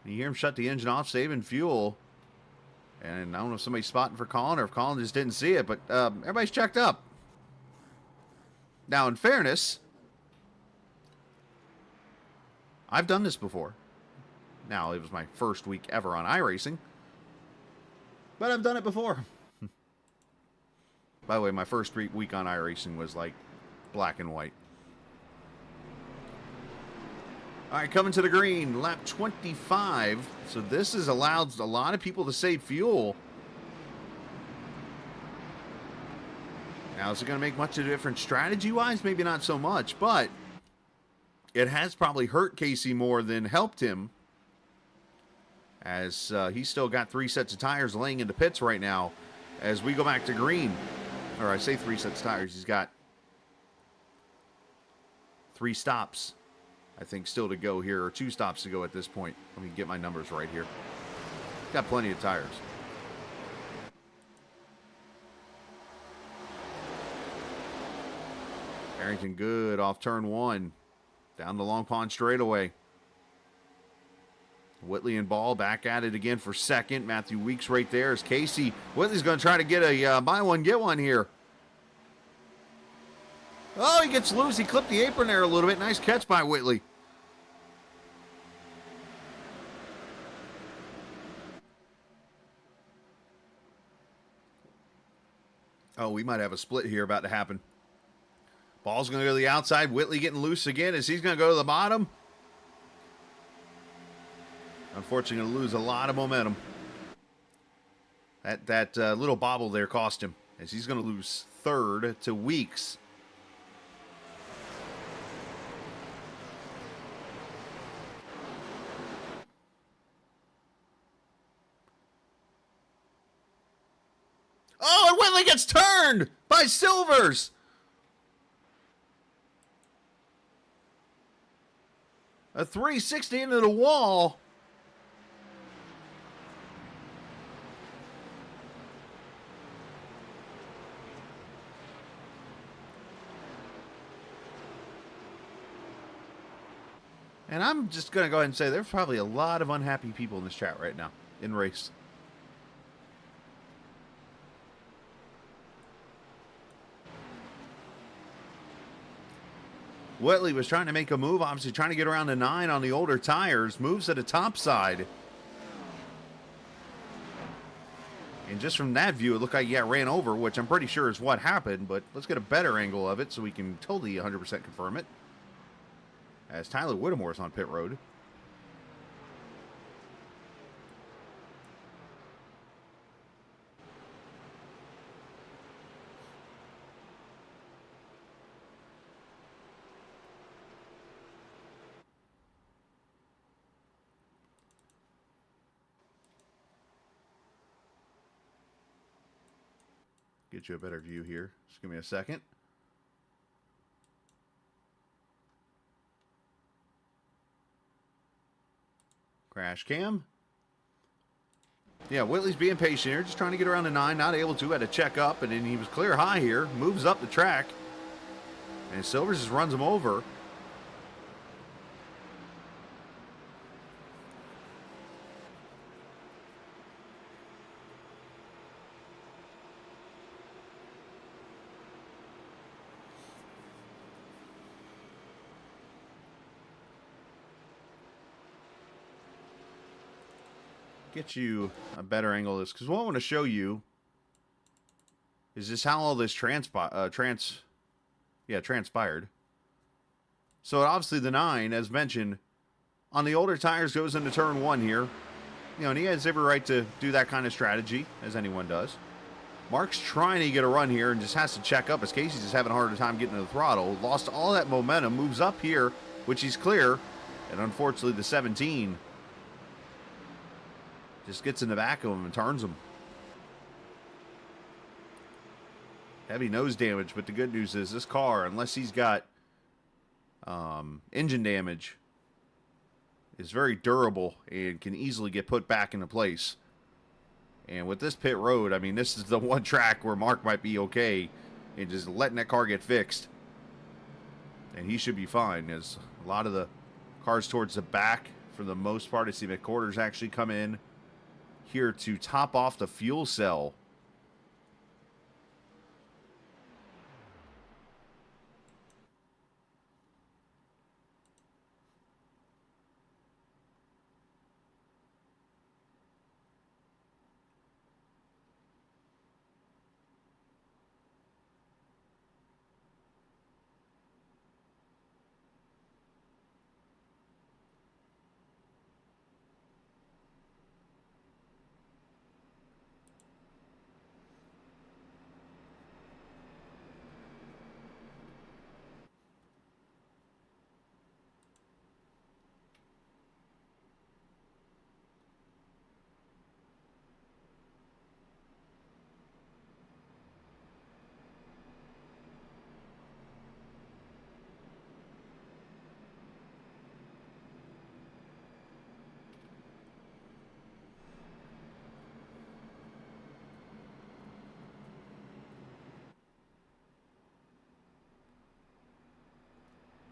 You hear him shut the engine off, saving fuel. And I don't know if somebody's spotting for Colin or if Colin just didn't see it, but everybody's checked up. Now, in fairness, I've done this before. Now, it was my first week ever on iRacing, but I've done it before. By the way, my first week on iRacing was like black and white. All right, coming to the green, lap 25. So this has allowed a lot of people to save fuel. Now, is it going to make much of a difference strategy-wise? Maybe not so much, but it has probably hurt Casey more than helped him, as he's still got 3 sets of tires laying in the pits right now as we go back to green. Or I say 3 sets of tires. He's got 3 stops, I think, still to go here, or 2 stops to go at this point. Let me get my numbers right here. Got plenty of tires. Harrington good off turn 1. Down the Long Pond straightaway. Whitley and Ball back at it again for second. Matthew Weeks right there as Casey. Whitley's going to try to get a buy one, get one here. Oh, he gets loose. He clipped the apron there a little bit. Nice catch by Whitley. Oh, we might have a split here about to happen. Ball's going to go to the outside. Whitley getting loose again as he's going to go to the bottom. Unfortunately, going to lose a lot of momentum. That little bobble there cost him, as he's going to lose third to Weeks. Oh, and Whitley gets turned by Silvers. A 360 into the wall. And I'm just going to go ahead and say there's probably a lot of unhappy people in this chat right now in race. Whitley was trying to make a move, obviously trying to get around the 9 on the older tires. Moves to the top side. And just from that view, it looked like he got ran over, which I'm pretty sure is what happened. But let's get a better angle of it so we can totally 100% confirm it. As Tyler Whittemore is on pit road. get you a better view here. Just give me a second. Crash cam. Yeah, Whitley's being patient here, just trying to get around the 9, not able to, had to check up, and then he was clear high here, moves up the track, and Silvers just runs him over. Get you a better angle of this, because what I want to show you is just how all this transpired. So obviously the 9, as mentioned, on the older tires goes into turn 1 here. You know, and he has every right to do that kind of strategy, as anyone does. Mark's trying to get a run here and just has to check up, as Casey's just having a harder time getting to the throttle. Lost all that momentum, moves up here, which he's clear, and unfortunately the 17 just gets in the back of him and turns him. Heavy nose damage, but the good news is this car, unless he's got engine damage, is very durable and can easily get put back into place. And with this pit road, I mean, this is the one track where Mark might be okay and just letting that car get fixed. And he should be fine, as a lot of the cars towards the back, for the most part, I see McCorders actually come in here to top off the fuel cell.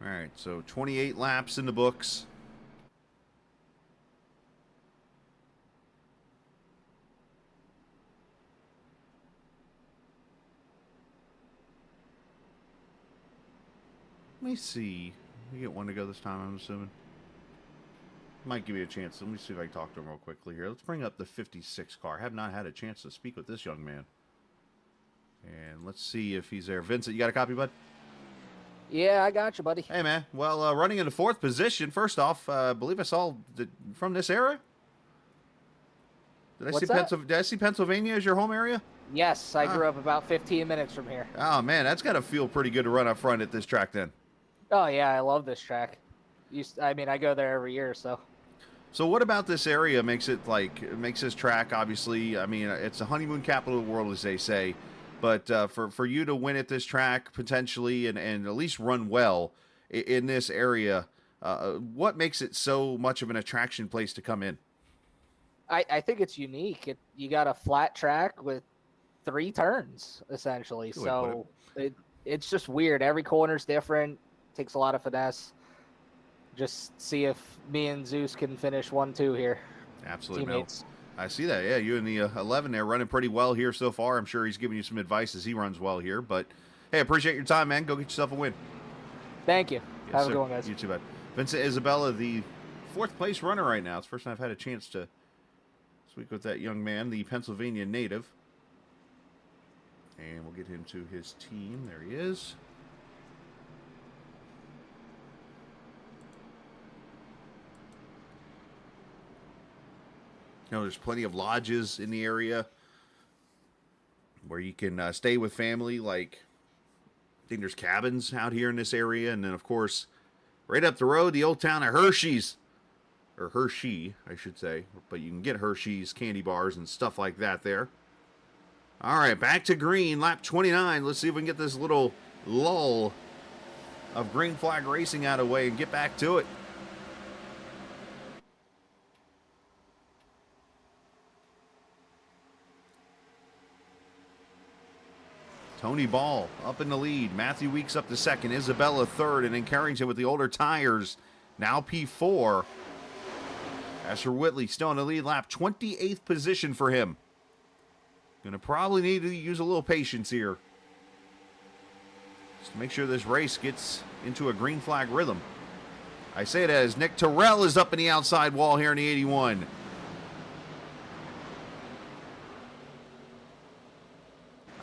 All right, so 28 laps in the books. Let me see. We get one to go this time, I'm assuming. Might give me a chance. Let me see if I can talk to him real quickly here. Let's bring up the 56 car. Have not had a chance to speak with this young man. And let's see if he's there. Vincent, you got a copy, bud? Yeah, I got you, buddy. Hey, man. Well, running in the 4th position. First off, I believe I saw from this era. Did I see Pennsylvania as your home area? Yes, I grew up about 15 minutes from here. Oh, man, that's got to feel pretty good to run up front at this track then. Oh, yeah, I love this track. I go there every year, so. So what about this area makes this track, obviously, I mean, it's the honeymoon capital of the world, as they say. But for you to win at this track, potentially, and at least run well in this area, what makes it so much of an attraction place to come in? I think it's unique. You got a flat track with 3 turns, essentially. So it's just weird. Every corner's different. Takes a lot of finesse. Just see if me and Zeus can finish 1-2 here. Absolutely. Teammates. I see that. Yeah, you and the 11 there running pretty well here so far. I'm sure he's giving you some advice as he runs well here. But, hey, appreciate your time, man. Go get yourself a win. Thank you. Yes, Have sir. a good one, guys. You too, bud. Vincent Isabella, the 4th place runner right now. It's the first time I've had a chance to speak with that young man, the Pennsylvania native. And we'll get him to his team. There he is. You know, there's plenty of lodges in the area where you can stay with family. Like, I think there's cabins out here in this area. And then, of course, right up the road, the old town of Hershey's. Or Hershey, I should say. But you can get Hershey's candy bars and stuff like that there. All right, back to green, lap 29. Let's see if we can get this little lull of green flag racing out of the way and get back to it. Tony Ball up in the lead. Matthew Weeks up to second. Isabella third. And then Carrington with the older tires. Now P4. Asher Whitley still in the lead lap. 28th position for him. Going to probably need to use a little patience here. Just to make sure this race gets into a green flag rhythm. I say it as Nick Terrell is up in the outside wall here in the 81.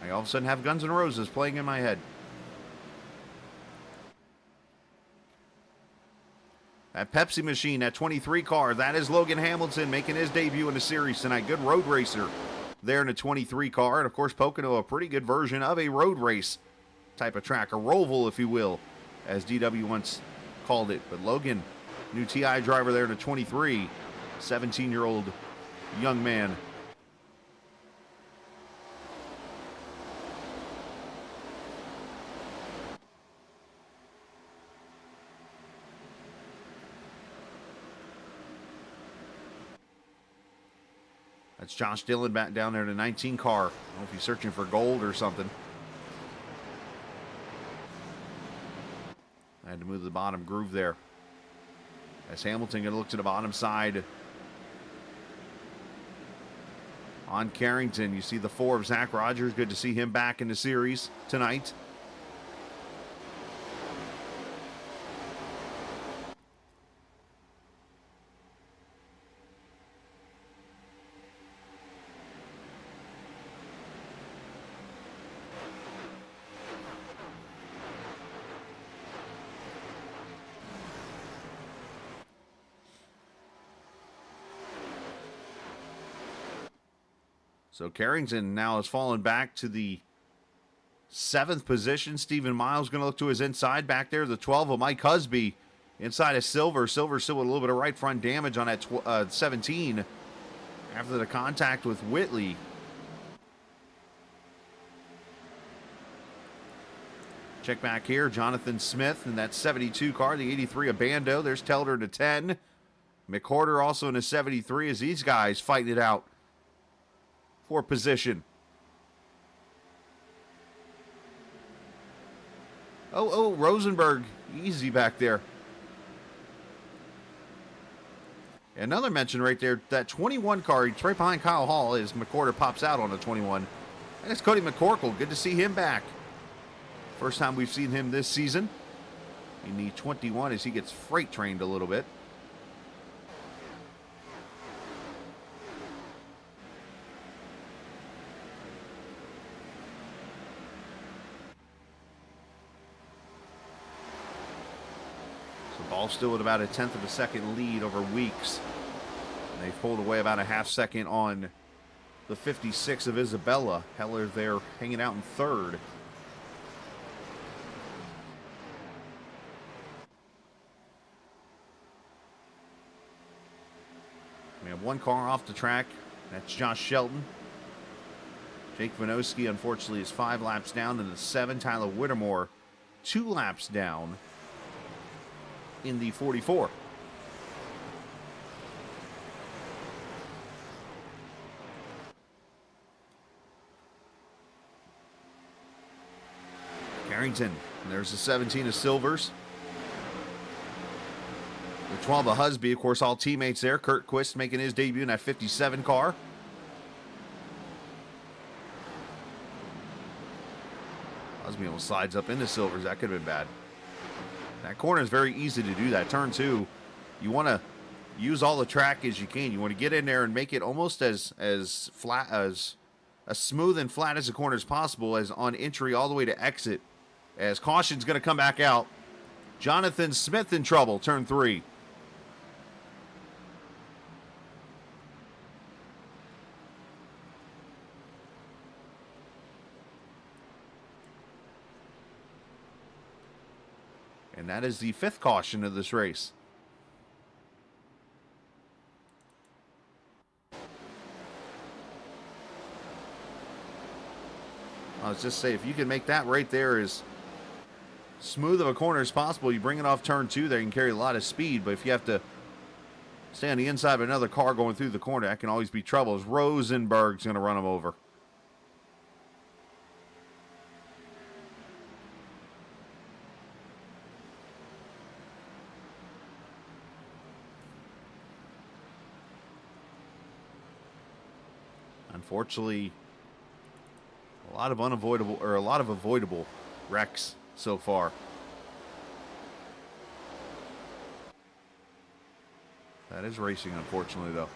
I all of a sudden have Guns N' Roses playing in my head. That Pepsi machine, that 23 car, that is Logan Hamilton making his debut in the series tonight. Good road racer there in the 23 car. And, of course, Pocono, a pretty good version of a road race type of track, a roval, if you will, as DW once called it. But Logan, new TI driver there in the 23, 17-year-old young man. That's Josh Dillon back down there in the 19 car. I don't know if he's searching for gold or something. I had to move the bottom groove there. As Hamilton going to look to the bottom side. On Carrington, you see the 4 of Zach Rogers. Good to see him back in the series tonight. So Carrington now has fallen back to the 7th position. Stephen Miles going to look to his inside. Back there, the 12 of Mike Husby inside of Silver. Silver still with a little bit of right front damage on that 17 after the contact with Whitley. Check back here, Jonathan Smith in that 72 car, the 83 of Bando. There's Telder to 10. McHorter also in a 73 as these guys fighting it out for position. Oh, Rosenberg, easy back there. Another mention right there, that 21 car, it's right behind Kyle Hall as McCorder pops out on the 21. And it's Cody McCorkle, good to see him back. First time we've seen him this season in the 21 as he gets freight trained a little bit. Ball still with about a 1/10 of a second lead over Weeks. And they've pulled away about a half second on the 56 of Isabella. Heller there hanging out in 3rd. We have 1 car off the track. That's Josh Shelton. Jake Vinoski, unfortunately, is 5 laps down in the 7. Tyler Whittemore, 2 laps down in the 44. Carrington, and there's the 17 of Silvers. The 12 of Husby, of course, all teammates there. Kurt Quist making his debut in that 57 car. Husby almost slides up into Silvers. That could have been bad. That corner is very easy to do that. Turn 2, you want to use all the track as you can. You want to get in there and make it almost as flat, as smooth and flat as the corner as possible as on entry all the way to exit. As caution's going to come back out. Jonathan Smith in trouble, turn 3. And that is the 5th caution of this race. was just say, if you can make that right there as smooth of a corner as possible, you bring it off turn 2 there, you can carry a lot of speed. But if you have to stay on the inside of another car going through the corner, that can always be trouble. As Rosenberg's going to run him over. Unfortunately, a lot of avoidable wrecks so far. That is racing, unfortunately, though.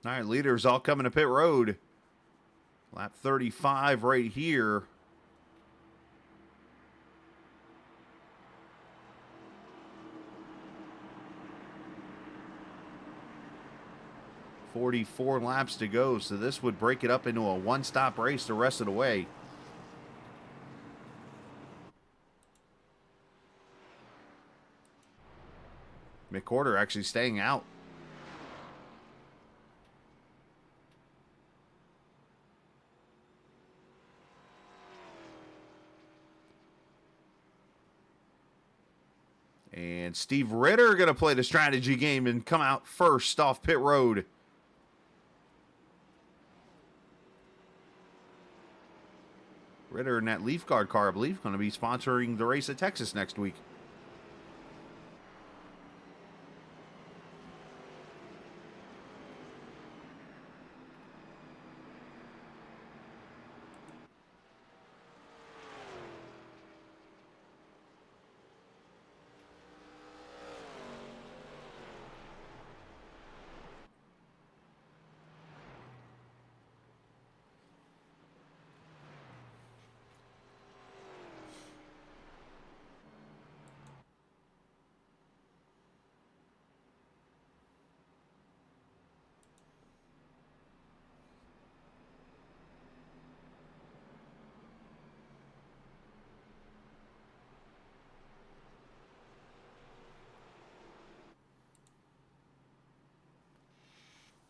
All right, leaders all coming to pit road. Lap 35 right here. "44 laps to go, so this would break it up into a one-stop race the rest of the way. McWhorter actually staying out. And Steve Ritter going to play the strategy game and come out first off pit road. Ritter in that Leaf Guard car, I believe, going to be sponsoring the race at Texas next week.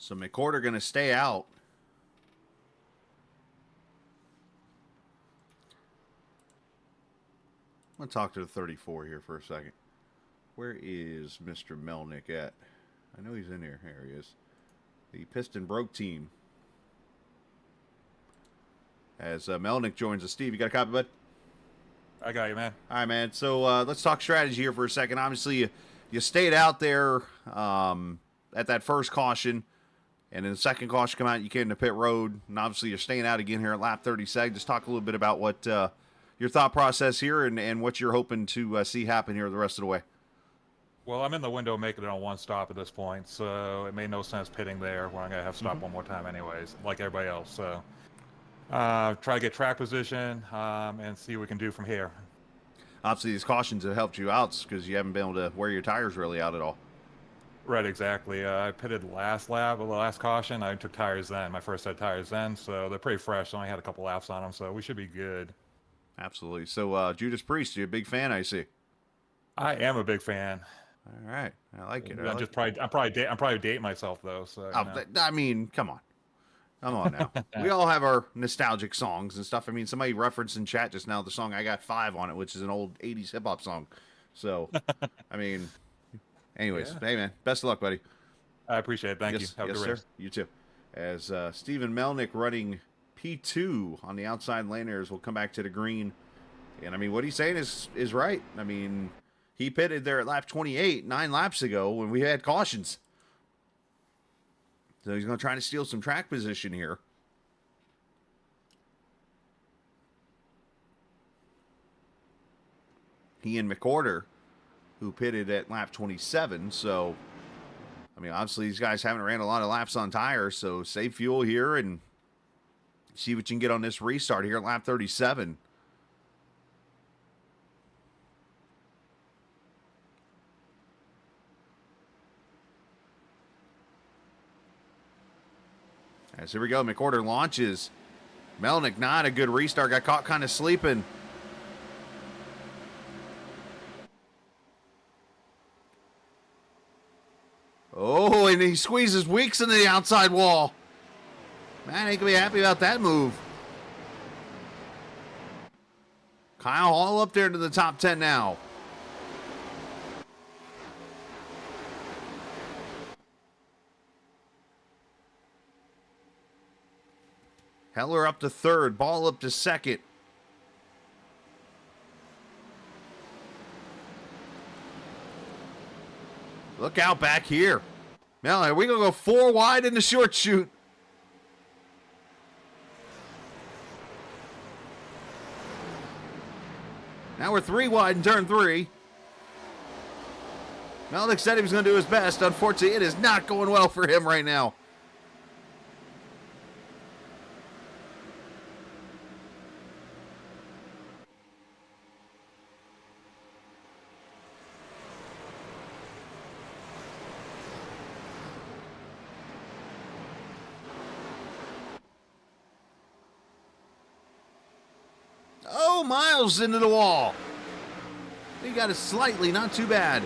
So McWhorter going to stay out. I'm going to talk to the 34 here for a second. Where is Mr. Melnick at? I know he's in here. Here he is. The Piston Broke team. As Melnick joins us. Steve, you got a copy, bud? I got you, man. All right, man. So let's talk strategy here for a second. Obviously, you stayed out there at that first caution. And in the second caution come out, you came to pit road. And obviously, you're staying out again here at lap 37. Just talk a little bit about what your thought process here and what you're hoping to see happen here the rest of the way. Well, I'm in the window making it on one stop at this point, so it made no sense pitting there when I'm going to have to stop one more time anyways, like everybody else. So try to get track position and see what we can do from here. Obviously, these cautions have helped you out because you haven't been able to wear your tires really out at all. Right, exactly. I pitted last lap, the last caution. I took tires then, my first set of tires then, so they're pretty fresh. I only had a couple laps on them, so we should be good. Absolutely. So, Judas Priest, you're a big fan, I see. I am a big fan. All right, I like it. I'm probably dating myself though. So I mean, come on now. We all have our nostalgic songs and stuff. I mean, somebody referenced in chat just now the song "I Got Five" on it, which is an old '80s hip hop song. So, I mean. Anyways, Hey, man, best of luck, buddy. I appreciate it. Thank you. Have a good race. Sir. You too. As Stephen Melnick running P2 on the outside lane areas will come back to the green. And, I mean, what he's saying is right. I mean, he pitted there at lap 28, 9 laps ago when we had cautions. So he's going to try to steal some track position here. He and McWhorter, who pitted at lap 27. So, I mean, obviously these guys haven't ran a lot of laps on tires, so save fuel here and see what you can get on this restart here at lap 37. As here we go, McWhorter launches. Melnick, not a good restart, got caught kind of sleeping. Oh, and he squeezes Weeks into the outside wall. Man, he can be happy about that move. Kyle Hall up there to the top 10 now. Heller up to third, Ball up to second. Look out back here. Now, are we going to go 4 wide in the short chute? Now we're 3 wide in turn 3. Melnick said he was going to do his best. Unfortunately, it is not going well for him right now. Oh, Miles into the wall. He got it slightly, not too bad.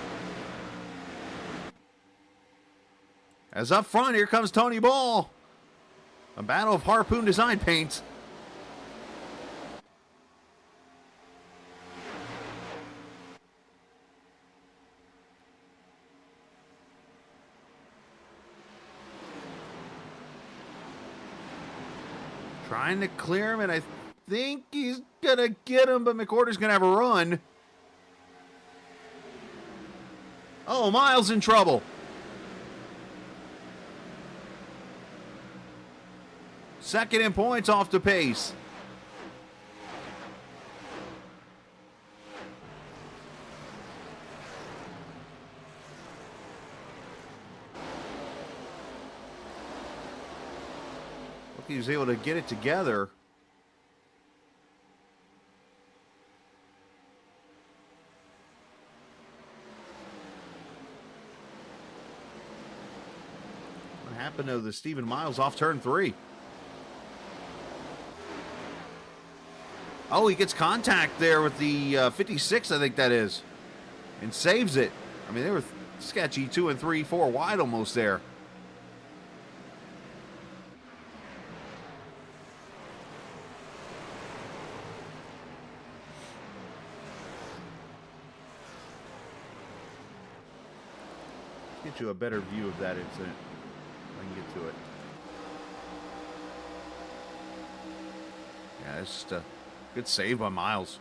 As up front, here comes Tony Ball. A battle of Harpoon Design paints. Trying to clear him, and I think he's gonna get him, but McWhorter's gonna have a run. Oh, Miles in trouble. Second in points off the pace. Look, he was able to get it together. What happened to the Stephen Miles off turn 3? Oh, he gets contact there with the 56, I think that is, and saves it. I mean, they were sketchy 2 and 3, 4 wide almost there. Get you a better view of that incident. I can get to it. Yeah, it's just a good save by Miles.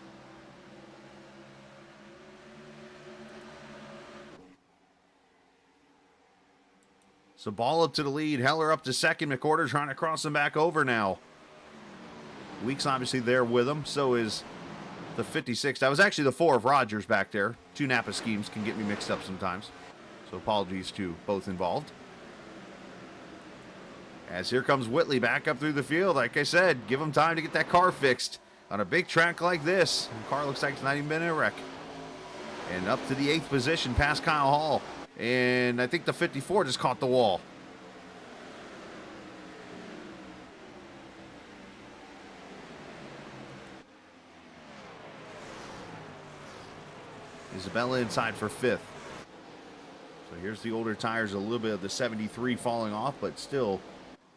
So Ball up to the lead. Heller up to second. McWhorter trying to cross him back over now. Weeks obviously there with him. So is the 56. That was actually the 4 of Rogers back there. 2 Napa schemes can get me mixed up sometimes. So apologies to both involved. As here comes Whitley back up through the field. Like I said, give him time to get that car fixed on a big track like this. The car looks like it's not even been in a wreck. And up to the 8th position past Kyle Hall. And I think the 54 just caught the wall. Isabella inside for 5th. So here's the older tires, a little bit of the 73 falling off, but still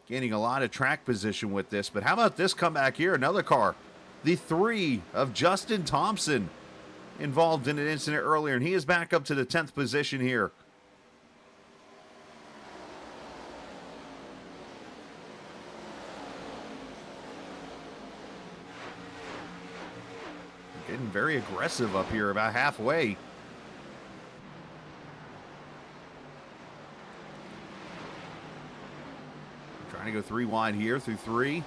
gaining a lot of track position with this. But how about this comeback here? Another car. The 3 of Justin Thompson involved in an incident earlier, and he is back up to the 10th position here. Getting very aggressive up here about halfway. Trying to go 3 wide here through 3.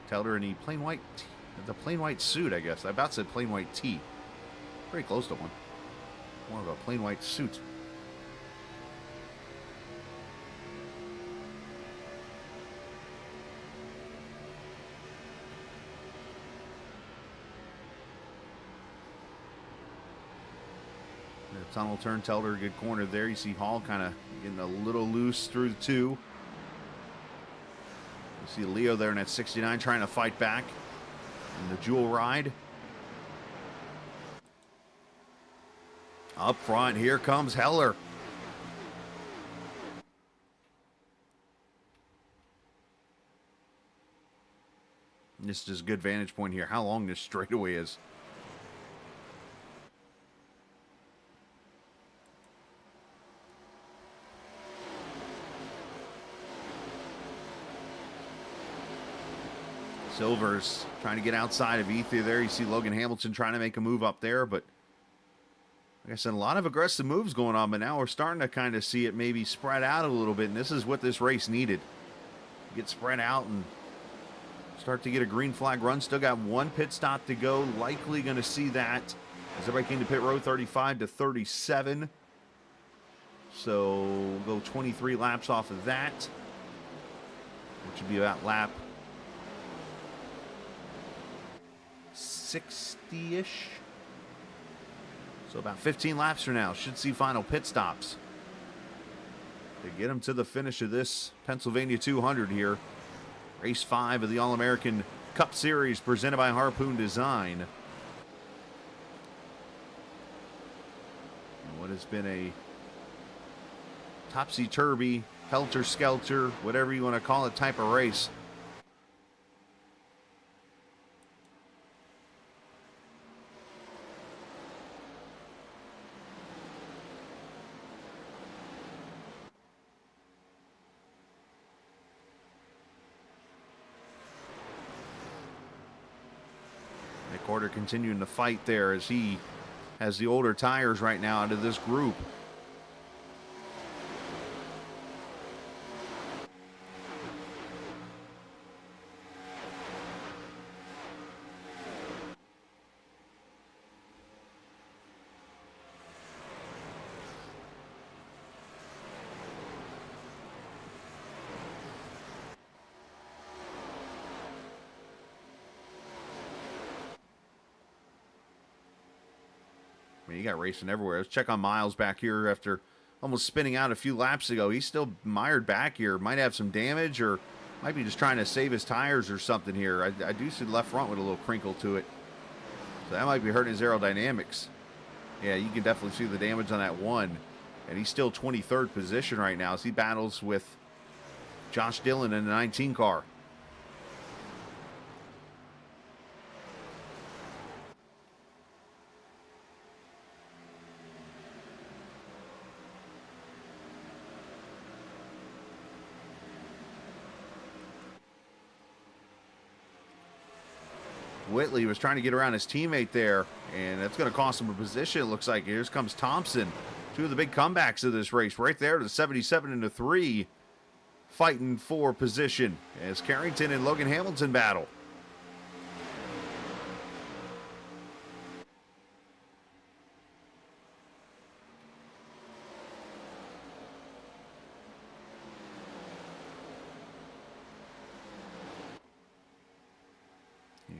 Teller in the plain white suit, I guess. I about said plain white tee. Pretty close to one. More of a plain white suit. Tunnel turn, Telder, good corner there. You see Hall kind of getting a little loose through the 2. You see Leo there in that 69 trying to fight back in the Jewel ride. Up front, here comes Heller. This is a good vantage point here. How long this straightaway is. Silver's trying to get outside of Ether there. You see Logan Hamilton trying to make a move up there, but like I said, a lot of aggressive moves going on, but now we're starting to kind of see it maybe spread out a little bit, and this is what this race needed. Get spread out and start to get a green flag run. Still got 1 pit stop to go. Likely going to see that as everybody came to pit road 35 to 37. So we'll go 23 laps off of that, which would be about lap 60-ish. So about 15 laps from now, should see final pit stops to get them to the finish of this Pennsylvania 200 here. Race 5 of the All-American Cup Series presented by Harpoon Design. And what has been a topsy-turvy, helter-skelter, whatever you want to call it, type of race. Order continuing to fight there as he has the older tires right now out of this group. You got racing everywhere. Let's check on Miles back here after almost spinning out a few laps ago. He's still mired back here. Might have some damage or might be just trying to save his tires or something here. I do see the left front with a little crinkle to it. So that might be hurting his aerodynamics. Yeah, you can definitely see the damage on that one. And he's still 23rd position right now as he battles with Josh Dillon in the 19 car. Whitley was trying to get around his teammate there, and that's going to cost him a position, it looks like. Here comes Thompson. 2 of the big comebacks of this race right there to the 77 and the 3, fighting for position as Carrington and Logan Hamilton battle.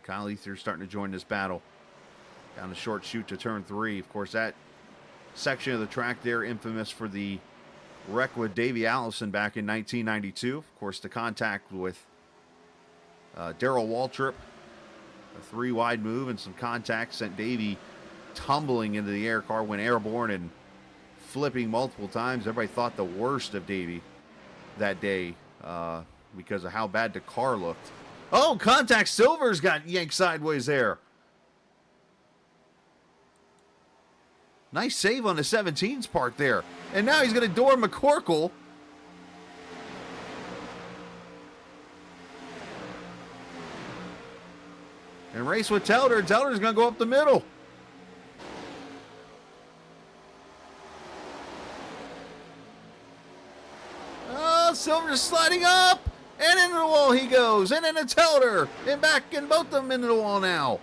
Kyle Ether starting to join this battle down the short chute to turn 3. Of course, that section of the track there infamous for the wreck with Davey Allison back in 1992. Of course, the contact with Darrell Waltrip, a 3-wide move and some contact sent Davey tumbling into the air. Car went airborne and flipping multiple times. Everybody thought the worst of Davey that day because of how bad the car looked. Oh, contact. Silver's got yanked sideways there. Nice save on the 17's part there. And now he's going to door McCorkle. And race with Telder. Telder's going to go up the middle. Oh, Silver's sliding up. And into the wall he goes. And into Telder. And back. And both of them into the wall now.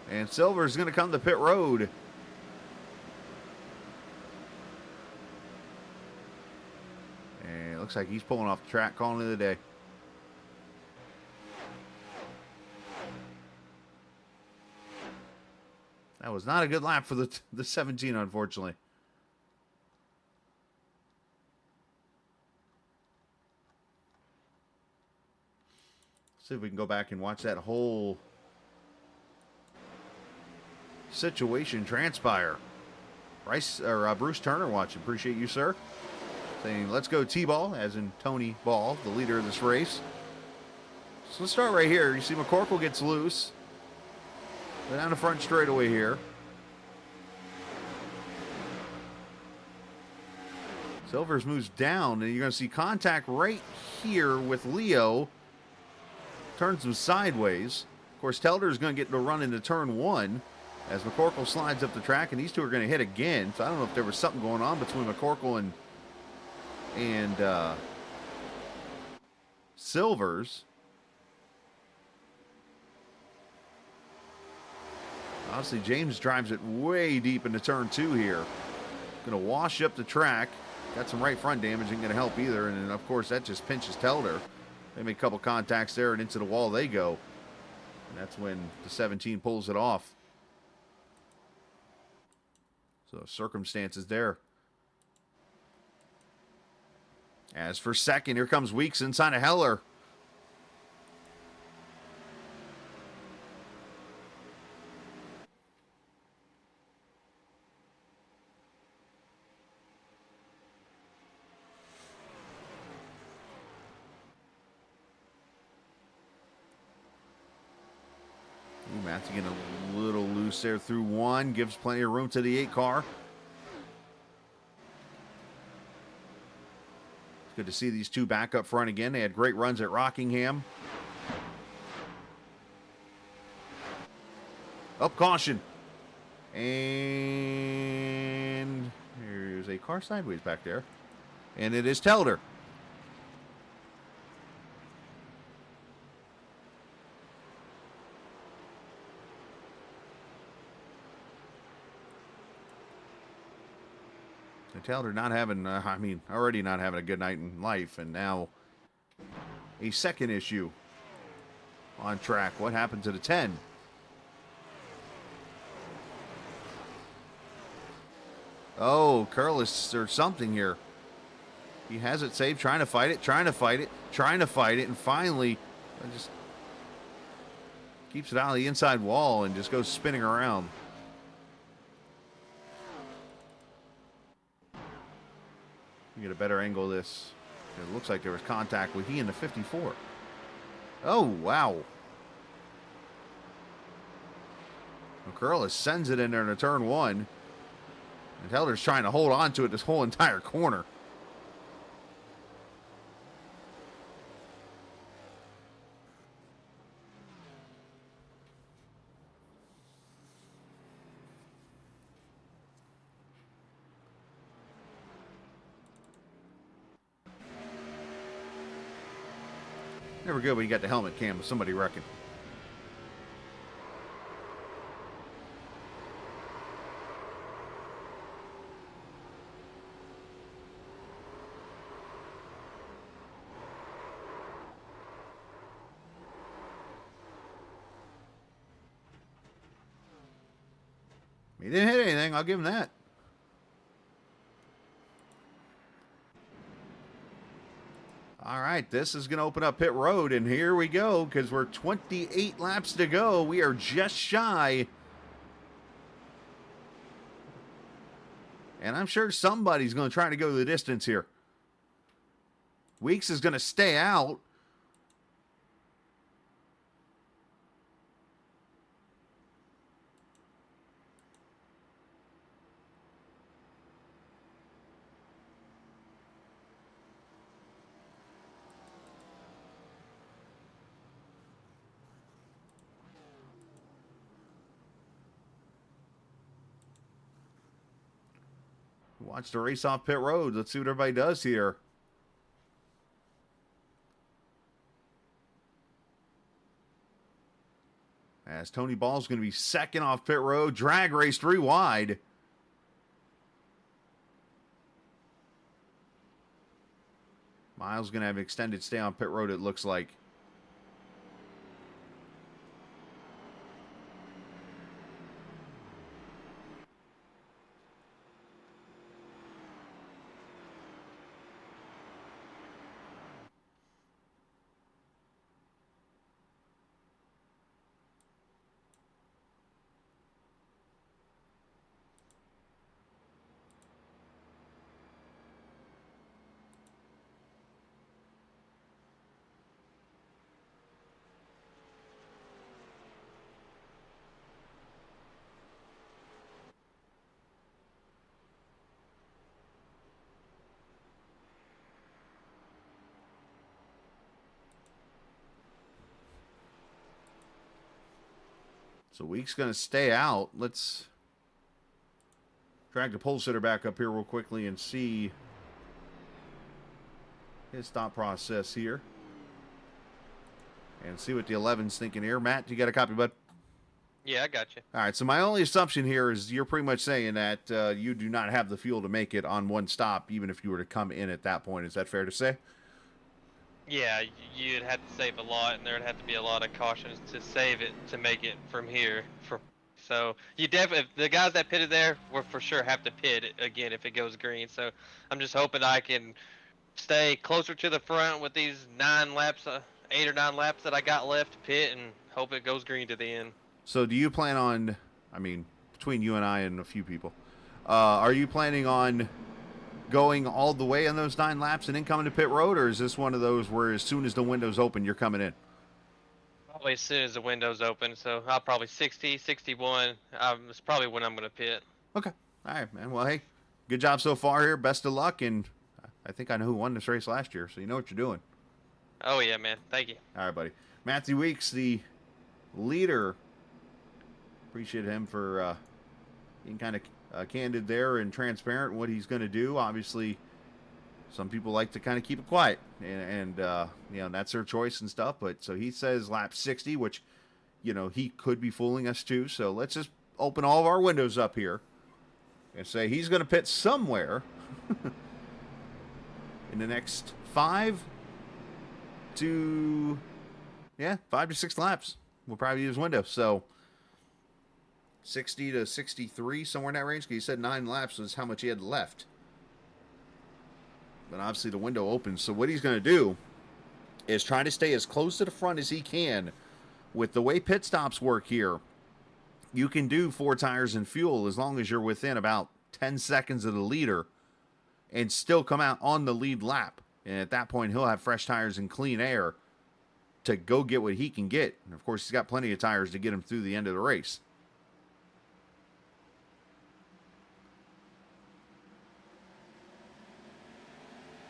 And Silver's going to come to pit road. Looks like he's pulling off the track, calling it a day. That was not a good lap for the 17, unfortunately. See if we can go back and watch that whole situation transpire. Bruce Turner watching. Appreciate you, sir. Saying, let's go T-Ball, as in Tony Ball, the leader of this race. So let's start right here. You see McCorkle gets loose. Go down the front straightaway here. Silvers moves down, and you're going to see contact right here with Leo. Turns him sideways. Of course, Telder's going to get to run into turn 1 as McCorkle slides up the track, and these two are going to hit again. So I don't know if there was something going on between McCorkle and Silvers. Obviously, James drives it way deep into turn 2 here. Going to wash up the track. Got some right front damage, ain't going to help either. And then, of course, that just pinches Telder. They make a couple contacts there, and into the wall they go. And that's when the 17 pulls it off. So circumstances there. As for second, here comes Weeks inside of Heller. Matthew getting a little loose there through 1. Gives plenty of room to the 8 car. It's good to see these two back up front again. They had great runs at Rockingham. Up caution. And here's a car sideways back there. And it is Telder. Telder not having, already not having a good night in life, and now a second issue on track. What happened to the 10? Oh, Curlis or something here. He has it saved, trying to fight it, and finally just keeps it out of the inside wall and just goes spinning around. Get a better angle of this. It looks like there was contact with he in the 54. Oh, wow. McCurlis sends it in there in turn 1. And Telder's trying to hold on to it this whole entire corner. Never good when you got the helmet cam with somebody wrecking. He didn't hit anything, I'll give him that. All right, this is going to open up pit road, and here we go, because we're 28 laps to go. We are just shy. And I'm sure somebody's going to try to go the distance here. Weeks is going to stay out. Watch the race off pit road. Let's see what everybody does here. As Tony Ball's going to be second off pit road. Drag race 3 wide. Miles going to have an extended stay on pit road, it looks like. So Week's going to stay out. Let's drag the pole sitter back up here real quickly and see his thought process here. And see what the 11's thinking here. Matt, you got a copy, bud? Yeah, I got you. All right, so my only assumption here is you're pretty much saying that you do not have the fuel to make it on one stop, even if you were to come in at that point. Is that fair to say? Yeah, you'd have to save a lot, and there'd have to be a lot of cautions to save it to make it from here. So you definitely, the guys that pitted there will for sure have to pit it again if it goes green. So I'm just hoping I can stay closer to the front with these 9 laps, 8 or 9 laps that I got left to pit, and hope it goes green to the end. So do you plan on, I mean, between you and I and a few people, are you planning on going all the way on those 9 laps and then coming to pit road, or is this one of those where as soon as the window's open, you're coming in? Probably as soon as the window's open, so I'll probably 60, 61. It's probably when I'm going to pit. Okay. All right, man. Well, hey, good job so far here. Best of luck, and I think I know who won this race last year, so you know what you're doing. Oh, yeah, man. Thank you. All right, buddy. Matthew Weeks, the leader. Appreciate him for being kind of candid there and transparent in what he's going to do. Obviously, some people like to kind of keep it quiet, and you know, that's their choice and stuff. But so he says lap 60, which, you know, he could be fooling us too. So let's just open all of our windows up here and say he's going to pit somewhere in the next 5 to 6 laps. We'll probably use window. So 60 to 63, somewhere in that range. Because he said 9 laps was how much he had left. But obviously the window opens. So what he's going to do is try to stay as close to the front as he can. With the way pit stops work here, you can do 4 tires and fuel as long as you're within about 10 seconds of the leader and still come out on the lead lap. And at that point, he'll have fresh tires and clean air to go get what he can get. And of course, he's got plenty of tires to get him through the end of the race.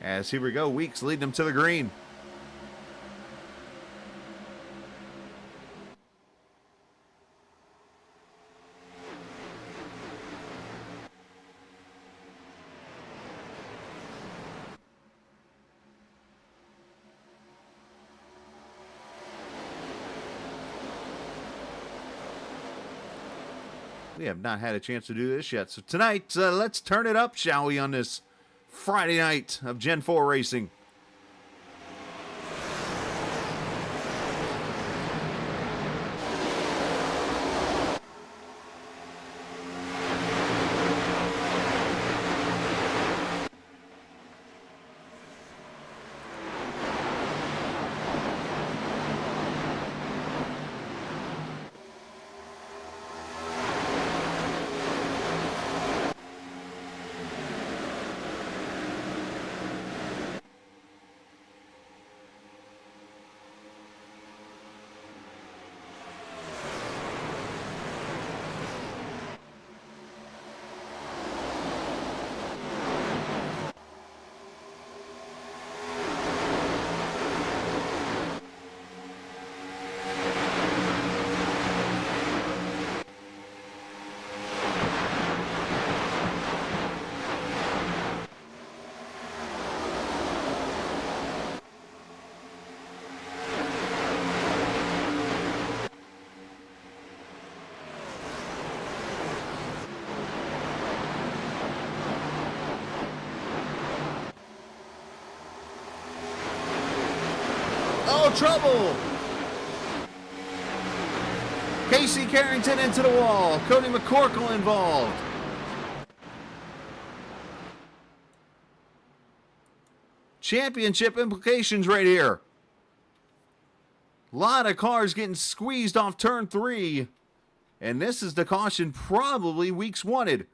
As here we go, Weeks leading him to the green. We have not had a chance to do this yet. So tonight, let's turn it up, shall we, on this Friday night of Gen 4 racing. Uh-oh, trouble! Casey Carrington into the wall. Cody McCorkle involved. Championship implications right here. A lot of cars getting squeezed off turn 3. And this is the caution probably Weeks wanted.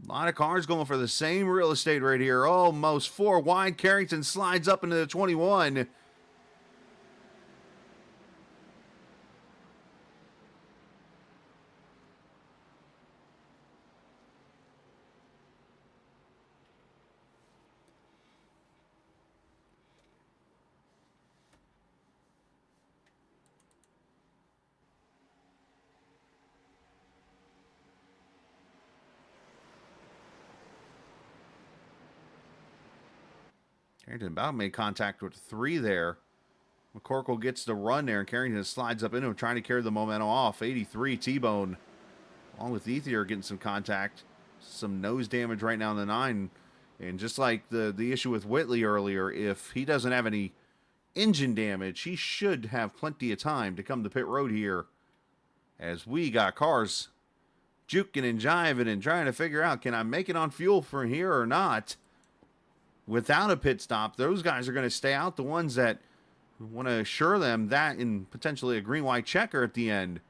A lot of cars going for the same real estate right here. Almost 4 wide. Carrington slides up into the 21. Carrington about made contact with 3 there. McCorkle gets the run there, and Carrington slides up into him, trying to carry the momentum off. 83 T-Bone, along with Ethier getting some contact. Some nose damage right now in the 9. And just like the issue with Whitley earlier, if he doesn't have any engine damage, he should have plenty of time to come to pit road here. As we got cars juking and jiving and trying to figure out, can I make it on fuel from here or not? Without a pit stop, those guys are going to stay out. The ones that want to assure them that and potentially a green-white checker at the end.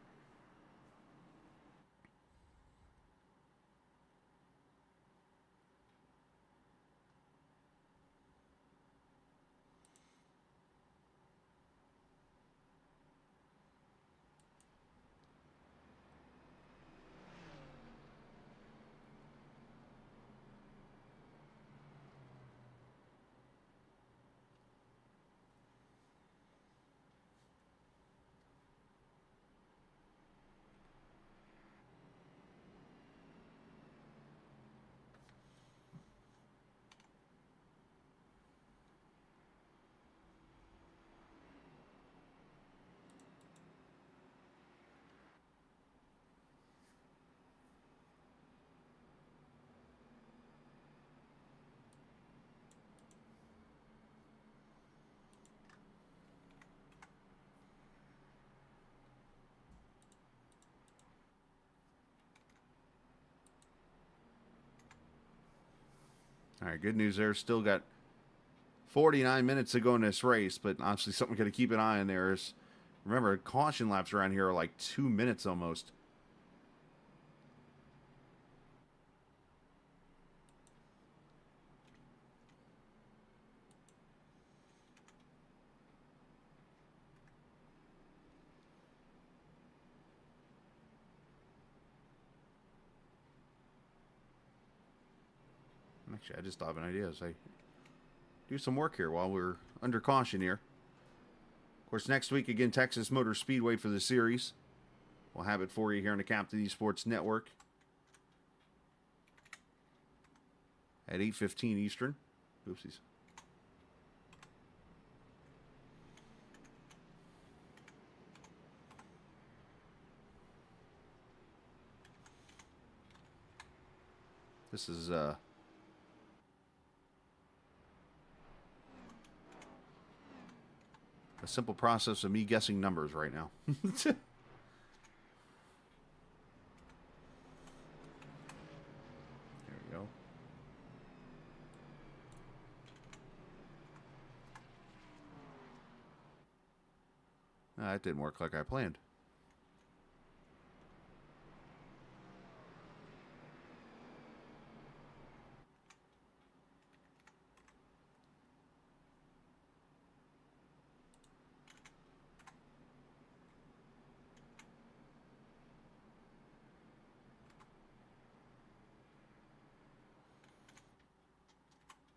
All right, good news there. Still got 49 minutes to go in this race, but obviously something got to keep an eye on there is, remember, caution laps around here are like 2 minutes almost. Actually, I just thought of an idea. So I do some work here while we're under caution here. Of course, next week, again, Texas Motor Speedway for the series. We'll have it for you here on the Captain Esports Network at 8:15 Eastern. Oopsies. This is a simple process of me guessing numbers right now. There we go. That didn't work like I planned.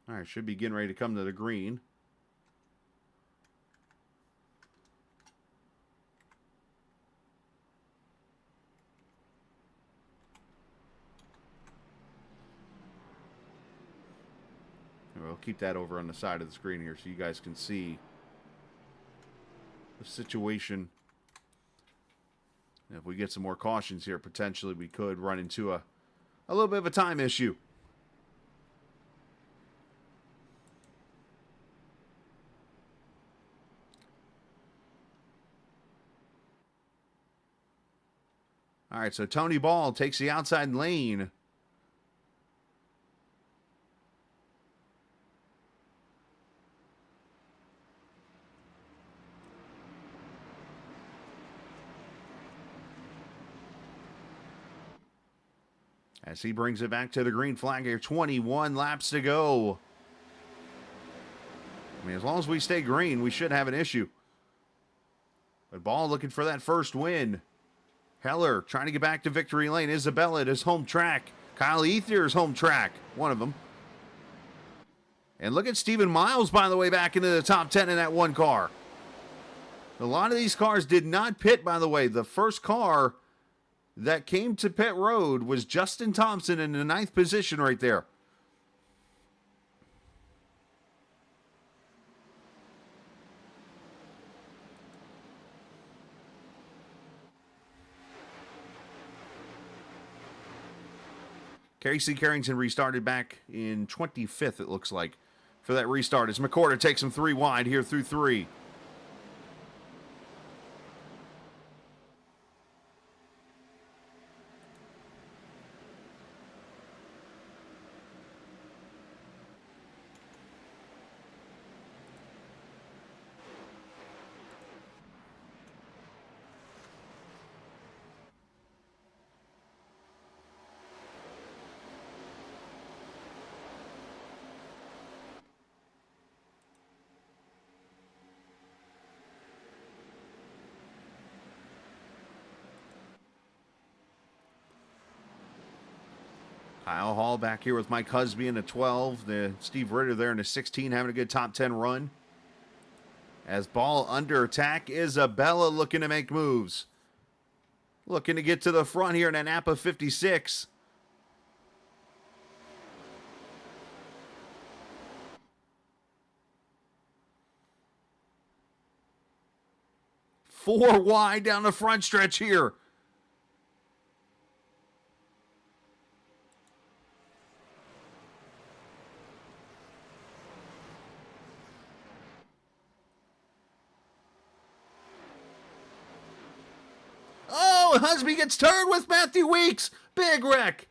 All right, should be getting ready to come to the green. I'll keep that over on the side of the screen here so you guys can see the situation. If we get some more cautions here, potentially we could run into a little bit of a time issue. All right, so Tony Ball takes the outside lane. As he brings it back to the green flag here, 21 laps to go. I mean, as long as we stay green, we should have an issue. But Ball looking for that first win. Heller trying to get back to victory lane. Isabella at his home track. Kyle Ethier's home track. One of them. And look at Stephen Miles, by the way, back into the top 10 in that one car. A lot of these cars did not pit, by the way. The first car that came to pit road was Justin Thompson in the 9th position right there. Casey Carrington restarted back in 25th, it looks like, for that restart. As McCorder takes him 3 wide here through 3. Kyle Hall back here with Mike Husby in the 12. The Steve Ritter there in the 16, having a good top 10 run. As Ball under attack, Isabella looking to make moves. Looking to get to the front here in an Napa 56. Four wide down the front stretch here. Oh, Husby gets turned with Matthew Weeks. Big wreck.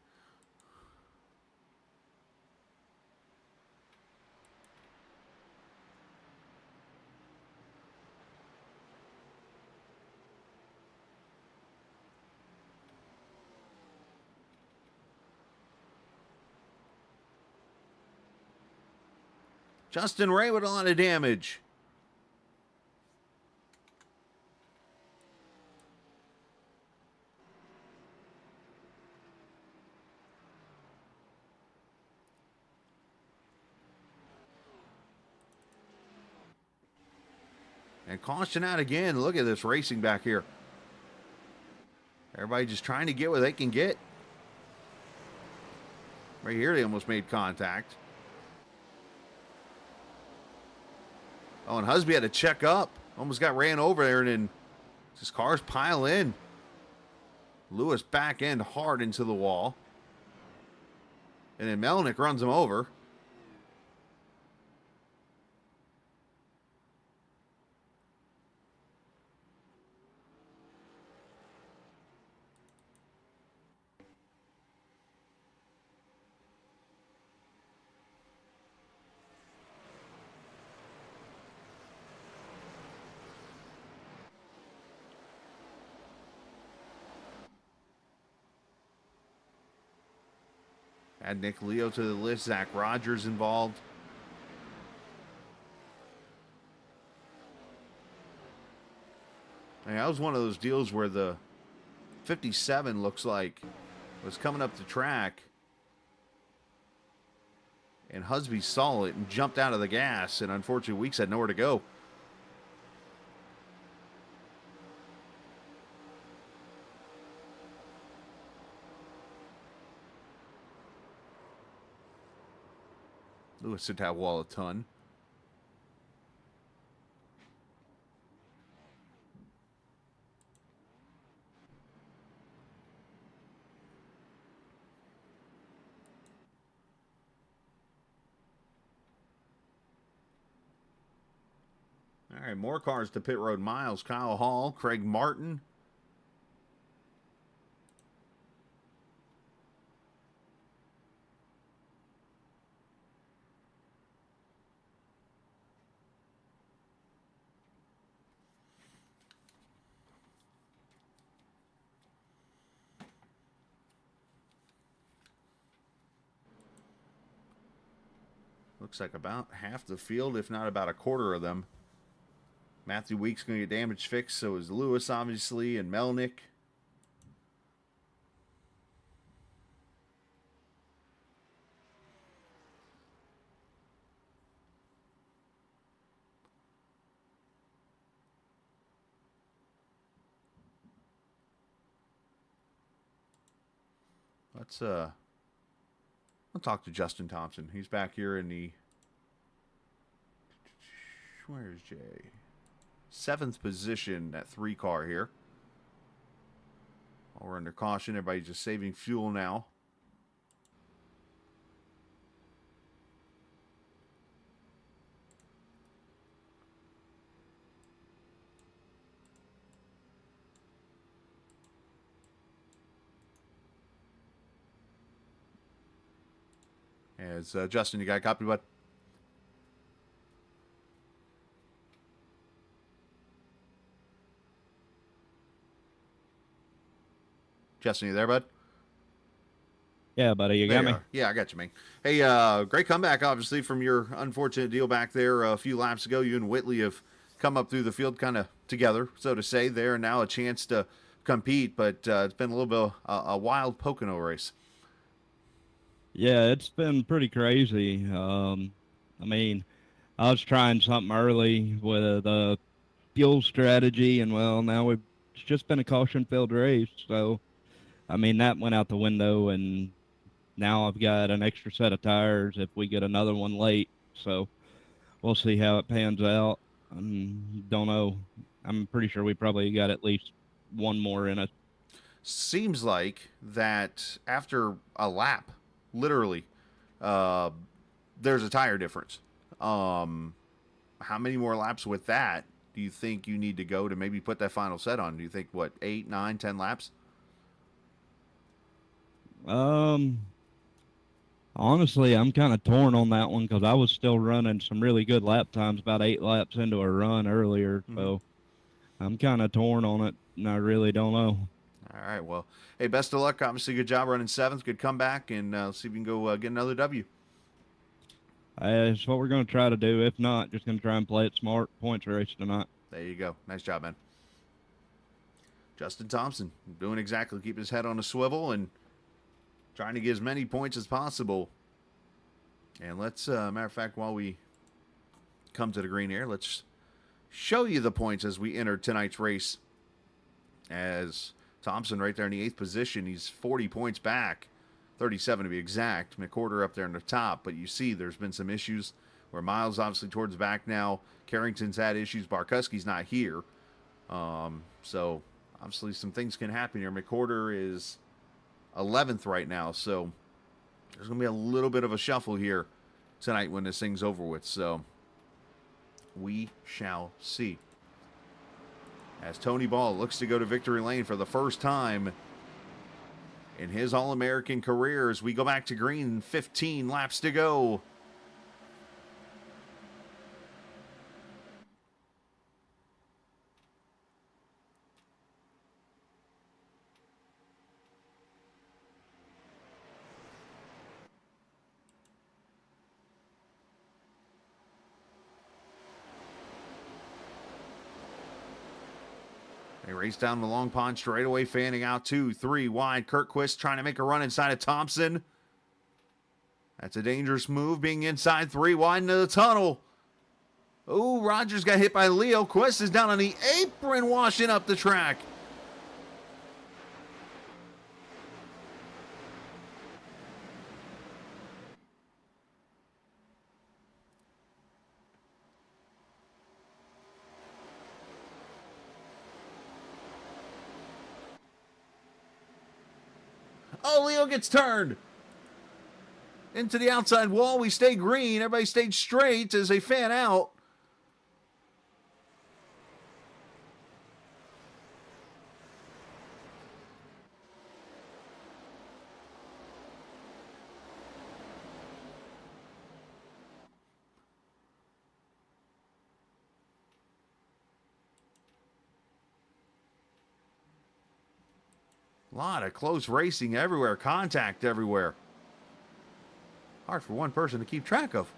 Justin Ray with a lot of damage. And caution out again. Look at this racing back here. Everybody just trying to get what they can get. Right here, they almost made contact. Oh, and Husby had to check up. Almost got ran over there, and then his cars pile in. Lewis back end hard into the wall. And then Melnick runs him over. Add Nick Leo to the list. Zach Rogers involved. And that was one of those deals where the 57 looks like was coming up the track. And Husby saw it and jumped out of the gas. And unfortunately, Weeks had nowhere to go. Lewis hit that wall a ton. All right, more cars to pit road miles. Kyle Hall, Craig Martin. Looks like about half the field, if not about a quarter of them. Matthew Weeks going to get damage fixed, so is Lewis, obviously, and Melnick. I'll talk to Justin Thompson. He's back here in the... Where's Jay? 7th position at 3-car here. While we're under caution, everybody's just saving fuel now. As Justin, you got a copy, bud? Justin, you there, bud? Yeah, buddy, you got me? Yeah, I got you, man. Hey, great comeback, obviously, from your unfortunate deal back there a few laps ago. You and Whitley have come up through the field kind of together, so to say, there, and now a chance to compete, but it's been a little bit of a wild Pocono race. Yeah, it's been pretty crazy. I mean, I was trying something early with a fuel strategy, and, well, now it's just been a caution-filled race, so, I mean, that went out the window, and now I've got an extra set of tires if we get another one late. So we'll see how it pans out. Don't know. I'm pretty sure we probably got at least one more in it. Seems like that after a lap, literally, there's a tire difference. How many more laps with that do you think you need to go to maybe put that final set on? Do you think, 8, 9, 10 laps? Honestly, I'm kind of torn on that one because I was still running some really good lap times about 8 laps into a run earlier. Mm-hmm. So I'm kind of torn on it, and I really don't know. All right, well, hey, best of luck. Obviously, good job running 7th. Good comeback, and let's see if we can go get another W. It's what we're going to try to do. If not, just going to try and play it smart. Points race tonight. There you go. Nice job, man. Justin Thompson doing exactly, keep his head on a swivel and trying to get as many points as possible. And let's, matter of fact, while we come to the green here, let's show you the points as we enter tonight's race. As Thompson right there in the 8th position, he's 40 points back, 37 to be exact. McWhorter up there in the top, but you see there's been some issues where Miles obviously towards the back now. Carrington's had issues. Barkuski's not here. So obviously some things can happen here. McWhorter is 11th right now, so there's going to be a little bit of a shuffle here tonight when this thing's over with, so we shall see. As Tony Ball looks to go to victory lane for the first time in his All-American career as we go back to green, 15 laps to go. They race down the long pond straightaway, fanning out 2, 3 wide. Kirkquist trying to make a run inside of Thompson. That's a dangerous move, being inside 3 wide into the tunnel. Oh, Rogers got hit by Leo. Quest is down on the apron, washing up the track. Oh, Leo gets turned into the outside wall. We stay green. Everybody stayed straight as they fan out. A lot of close racing everywhere, contact everywhere. Hard for one person to keep track of.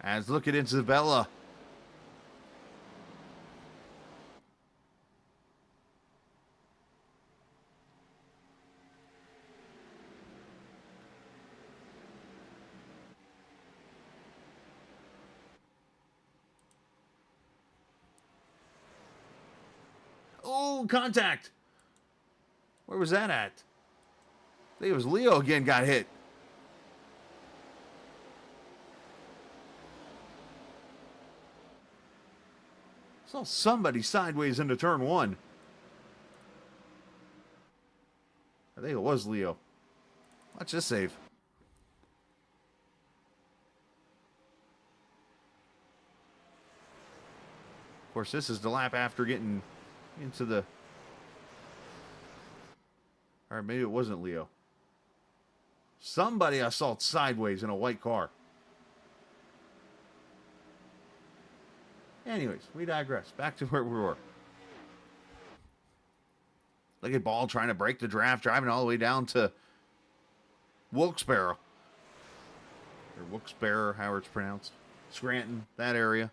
As look at Isabella. Oh, contact. Where was that at? I think it was Leo again got hit. Saw somebody sideways into turn one. I think it was Leo. Watch this save. Of course, this is the lap after getting into the... All right, maybe it wasn't Leo. Somebody I saw sideways in a white car. Anyways, we digress. Back to where we were. Look at Ball trying to break the draft, driving all the way down to Wilkes-Barre. Or Wilkes-Barre, however it's pronounced. Scranton, that area.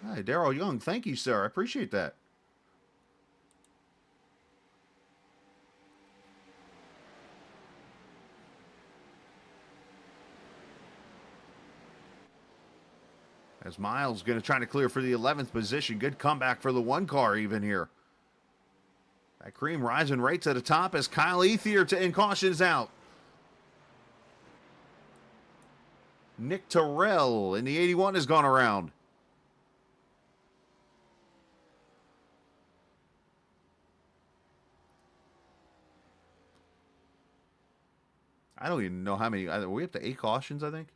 Hi, Daryl Young. Thank you, sir. I appreciate that. As Miles going to try to clear for the 11th position. Good comeback for the one car even here. That cream rising right to the top as Kyle Ethier in cautions out. Nick Terrell in the 81 has gone around. I don't even know how many. We have to 8 cautions, I think.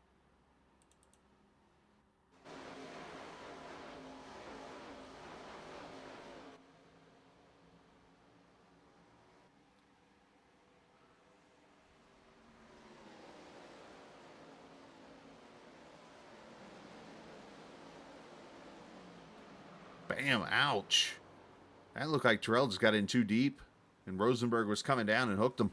Bam, ouch. That looked like Terrell just got in too deep, and Rosenberg was coming down and hooked him.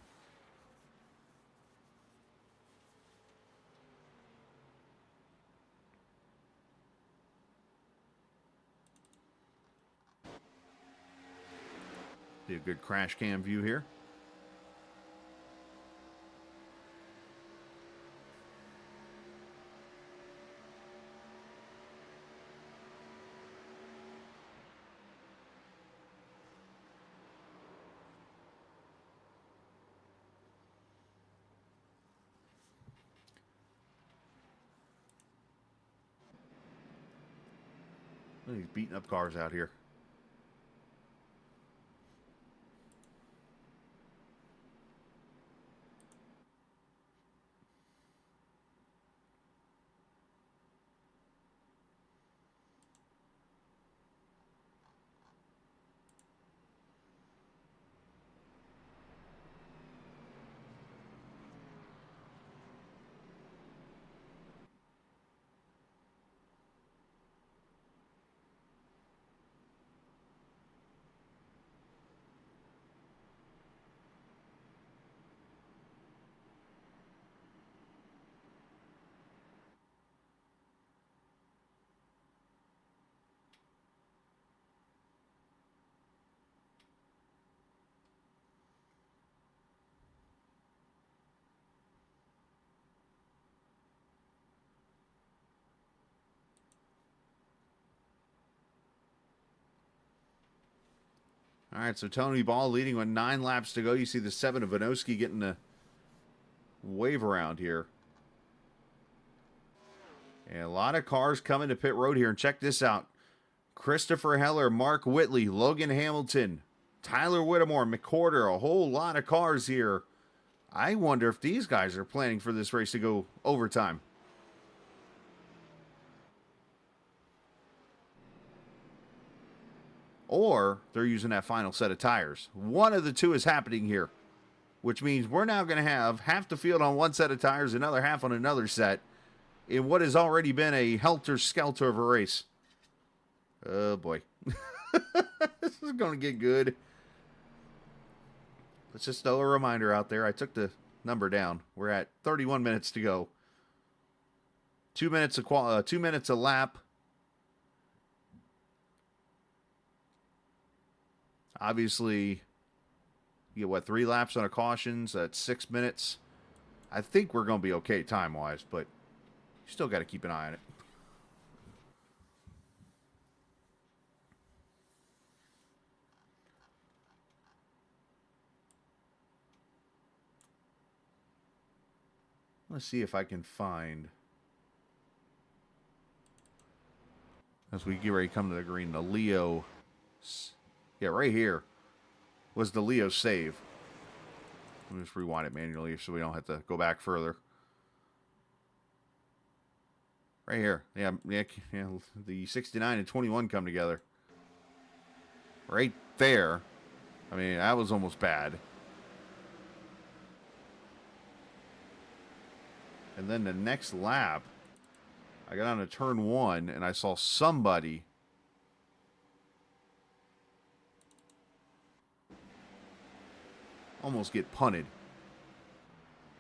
See a good crash cam view here. Look at these beating up cars out here. All right, so Tony Ball leading with 9 laps to go. You see the 7 of Vanoski getting the wave around here. And a lot of cars coming to pit road here. And check this out. Christopher Heller, Mark Whitley, Logan Hamilton, Tyler Whittemore, McCorder, a whole lot of cars here. I wonder if these guys are planning for this race to go overtime. Or they're using that final set of tires. One of the two is happening here, which means we're now going to have half the field on one set of tires, another half on another set, in what has already been a helter-skelter of a race. Oh, boy. This is going to get good. Let's just throw a reminder out there. I took the number down. We're at 31 minutes to go. 2 minutes a lap. Obviously, you get, what, 3 laps on a cautions. That's 6 minutes. I think we're going to be okay time-wise, but you still got to keep an eye on it. Let's see if I can find, as we get ready to come to the green, the Leo. Yeah, right here was the Leo save. Let me just rewind it manually so we don't have to go back further. Right here. Yeah, the 69 and 21 come together. Right there. I mean, that was almost bad. And then the next lap, I got on a turn 1 and I saw somebody almost get punted.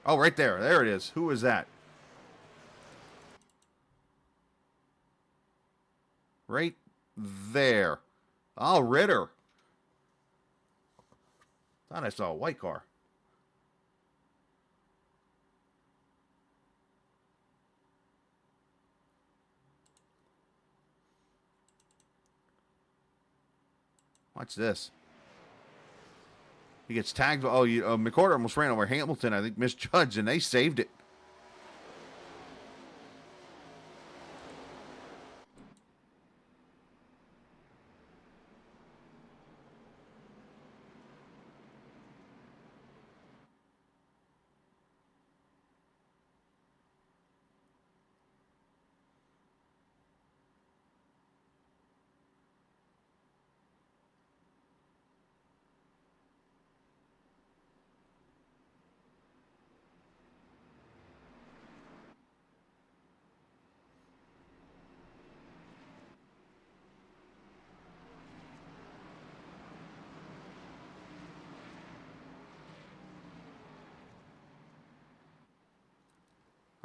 Oh, right there. There it is. Who was that? Right there. Oh, Ritter. Thought I saw a white car. Watch this. He gets tagged. Oh, McCorder almost ran over Hamilton. I think misjudged, and they saved it.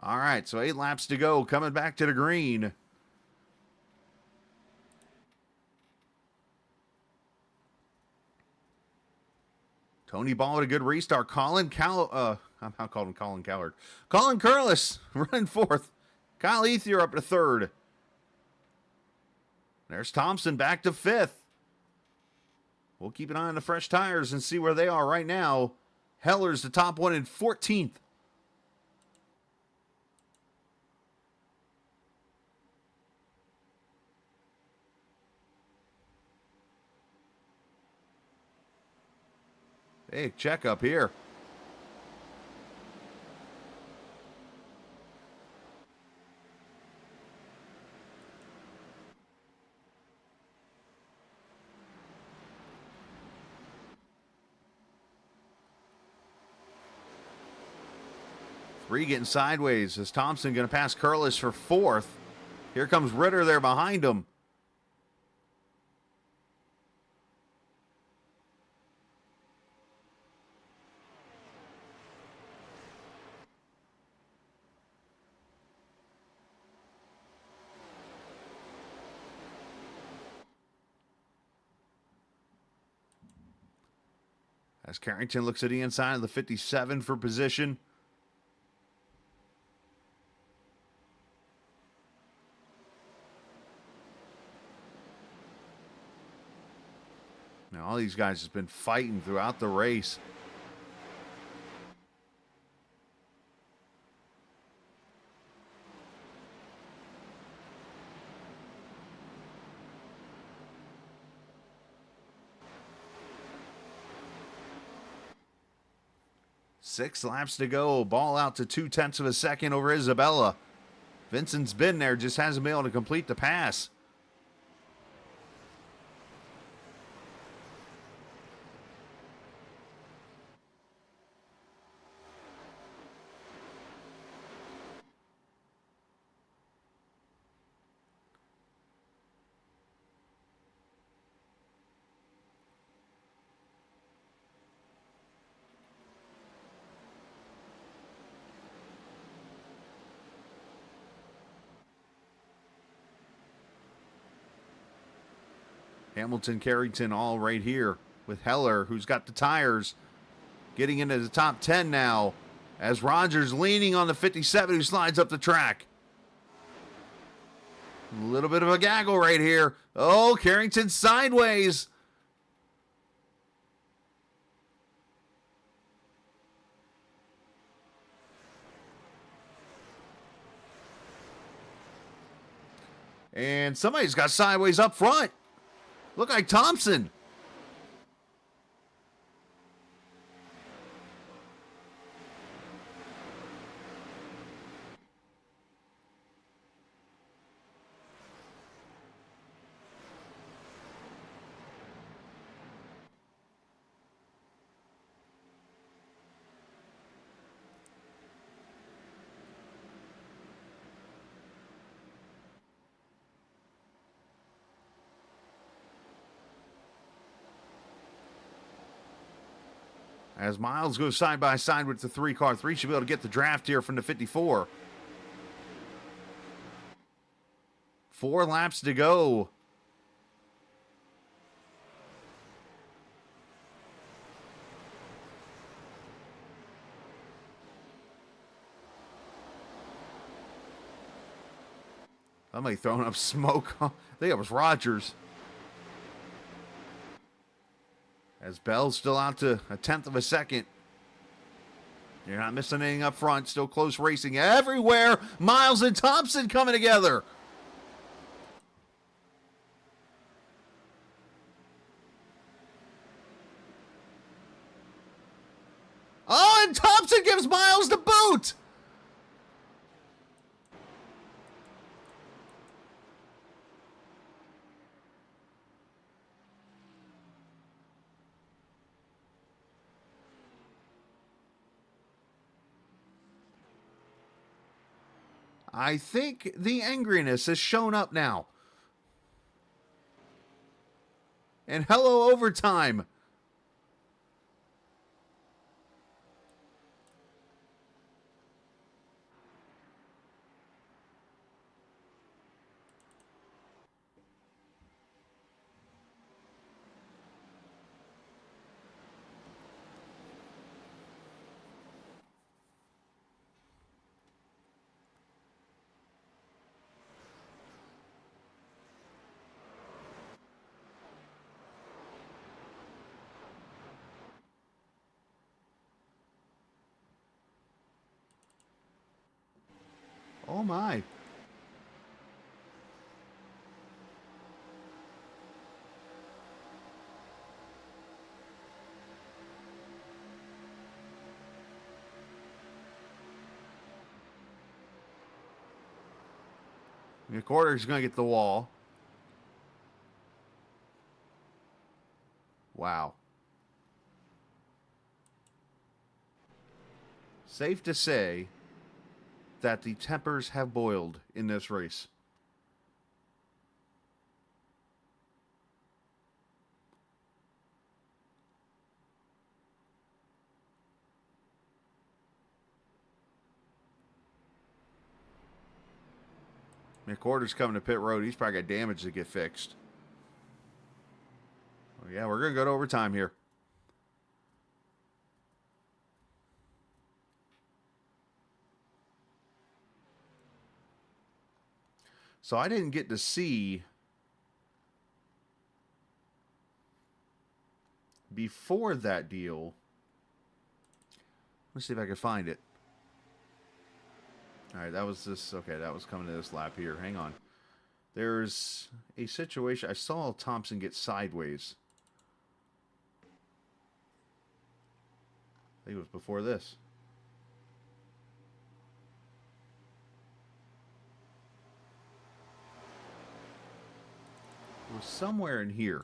All right, so 8 laps to go. Coming back to the green. Tony Ball with a good restart. I'm calling him Colin Coward. Colin Curlis running 4th. Kyle Ethier up to 3rd. There's Thompson back to 5th. We'll keep an eye on the fresh tires and see where they are right now. Heller's the top one in 14th. Hey, check up here. Three getting sideways. Is Thompson going to pass Curlis for 4th? Here comes Ritter there behind him. As Carrington looks at the inside of the 57 for position. Now, all these guys have been fighting throughout the race. 6 laps to go. Ball out to 0.2 of a second over Isabella. Vincent's been there, just hasn't been able to complete the pass. Hamilton, Carrington all right here with Heller, who's got the tires, getting into the top 10 now as Rogers leaning on the 57 who slides up the track. A little bit of a gaggle right here. Oh, Carrington sideways. And somebody's got sideways up front. Look like Thompson. As Miles goes side by side with the 3-car. 3 should be able to get the draft here from the 54. 4 laps to go. Somebody throwing up smoke. I think it was Rogers. As Bell's still out to 0.1 of a second. You're not missing anything up front. Still close racing everywhere. Miles and Thompson coming together. Oh, and Thompson gives Miles the boot. I think the angriness has shown up now. And hello, overtime. Oh my. McWhorter's going to get the wall. Wow. Safe to say that the tempers have boiled in this race. McWhorter's coming to pit road. He's probably got damage to get fixed. Oh, yeah, we're going to go to overtime here. So I didn't get to see before that deal. Let's see if I can find it. All right, that was this. Okay, that was coming to this lap here. Hang on. There's a situation. I saw Thompson get sideways. think it was before this. It was somewhere in here.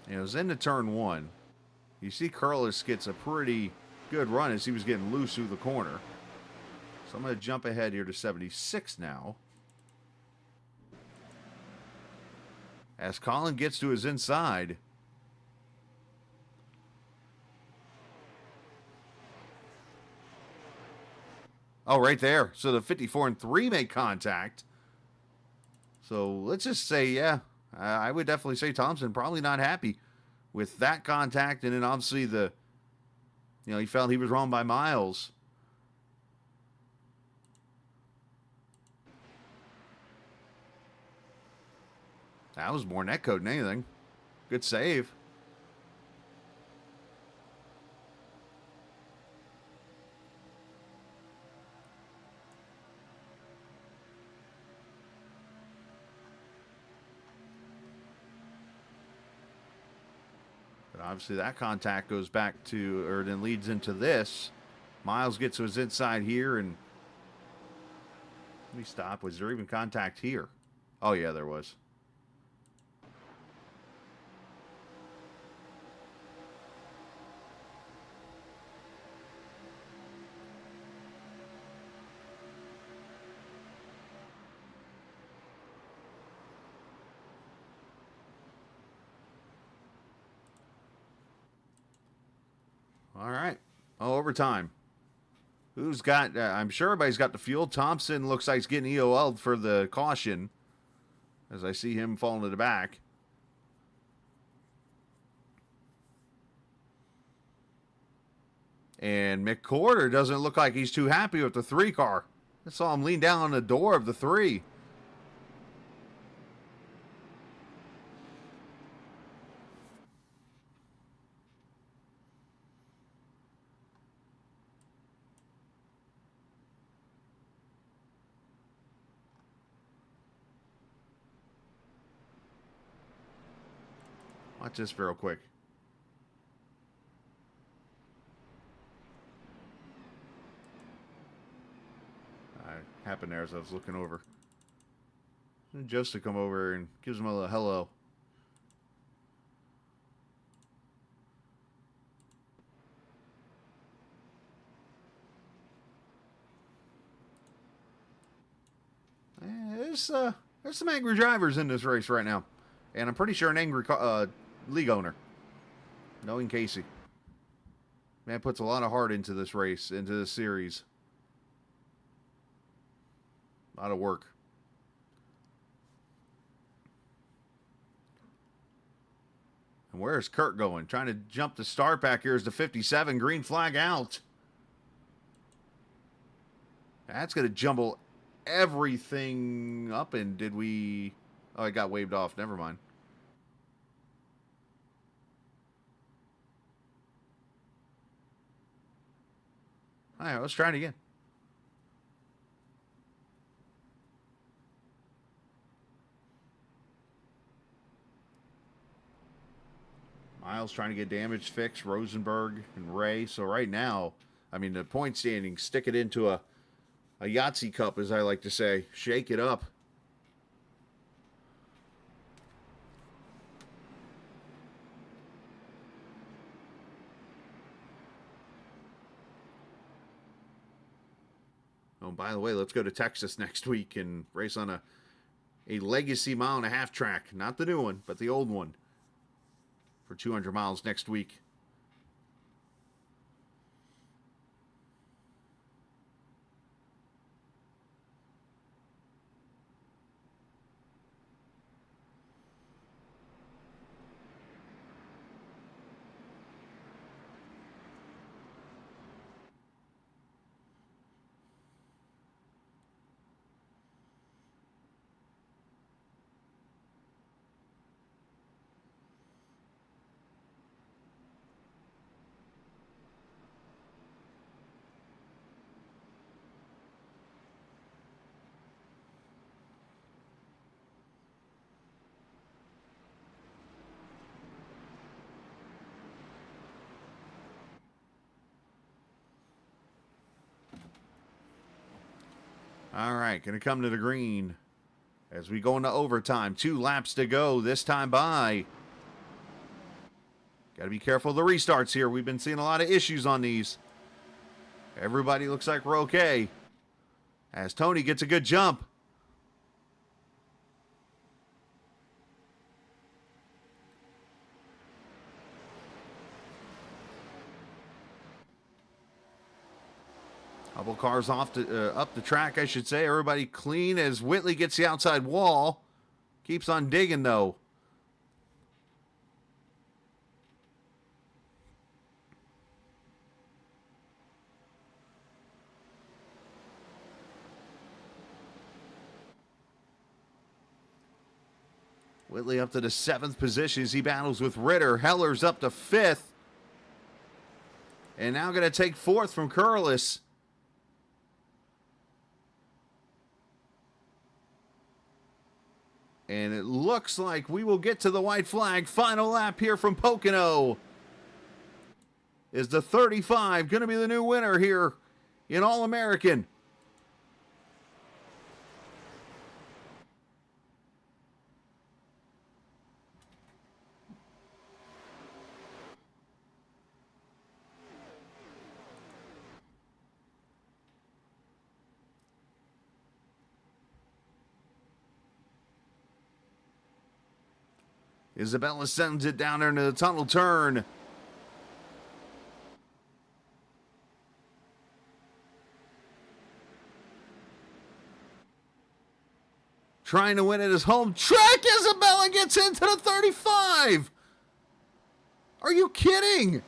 It was into turn 1. You see Curlis gets a pretty good run as he was getting loose through the corner. So I'm going to jump ahead here to 76 now. As Colin gets to his inside. Oh, right there. So the 54 and 3 make contact. So let's just say, yeah, I would definitely say Thompson probably not happy with that contact. And then obviously he felt he was wrong by Miles. That was more netcode than anything. Good save. But obviously that contact goes back to, or then leads into this. Miles gets to his inside here, and let me stop. Was there even contact here? Oh yeah, there was. All right. Oh, overtime. Who's got... I'm sure everybody's got the fuel. Thompson looks like he's getting EOL'd for the caution. As I see him falling to the back. And McCorder doesn't look like he's too happy with the 3 car. I saw him lean down on the door of the 3. Watch this real quick. Happened there as I was looking over. And Joseph come over and gives him a little hello. There's some angry drivers in this race right now. And I'm pretty sure an angry league owner. Knowing Casey. Man puts a lot of heart into this race, into this series. A lot of work. And where's Kurt going? Trying to jump the start back here is the 57. Green flag out. That's going to jumble everything up. And did we... Oh, it got waved off. Never mind. All right, let's try it again. Miles trying to get damage fixed. Rosenberg and Ray. So right now, I mean, the point standing, stick it into a Yahtzee cup, as I like to say. Shake it up. Oh, by the way, let's go to Texas next week and race on a legacy 1.5 mile track. Not the new one, but the old one. For 200 miles next week. All right, going to come to the green as we go into overtime. 2 laps to go this time by. Got to be careful of the restarts here. We've been seeing a lot of issues on these. Everybody looks like we're okay. As Tony gets a good jump. Couple cars off to, up the track, I should say. Everybody clean as Whitley gets the outside wall. Keeps on digging, though. Whitley up to the 7th position as he battles with Ritter. Heller's up to 5th. And now going to take 4th from Curlis. And it looks like we will get to the white flag. Final lap here from Pocono. Is the 35 going to be the new winner here in All-American? Isabella sends it down there into the tunnel turn. Trying to win at his home track. Isabella gets into the 35. Are you kidding?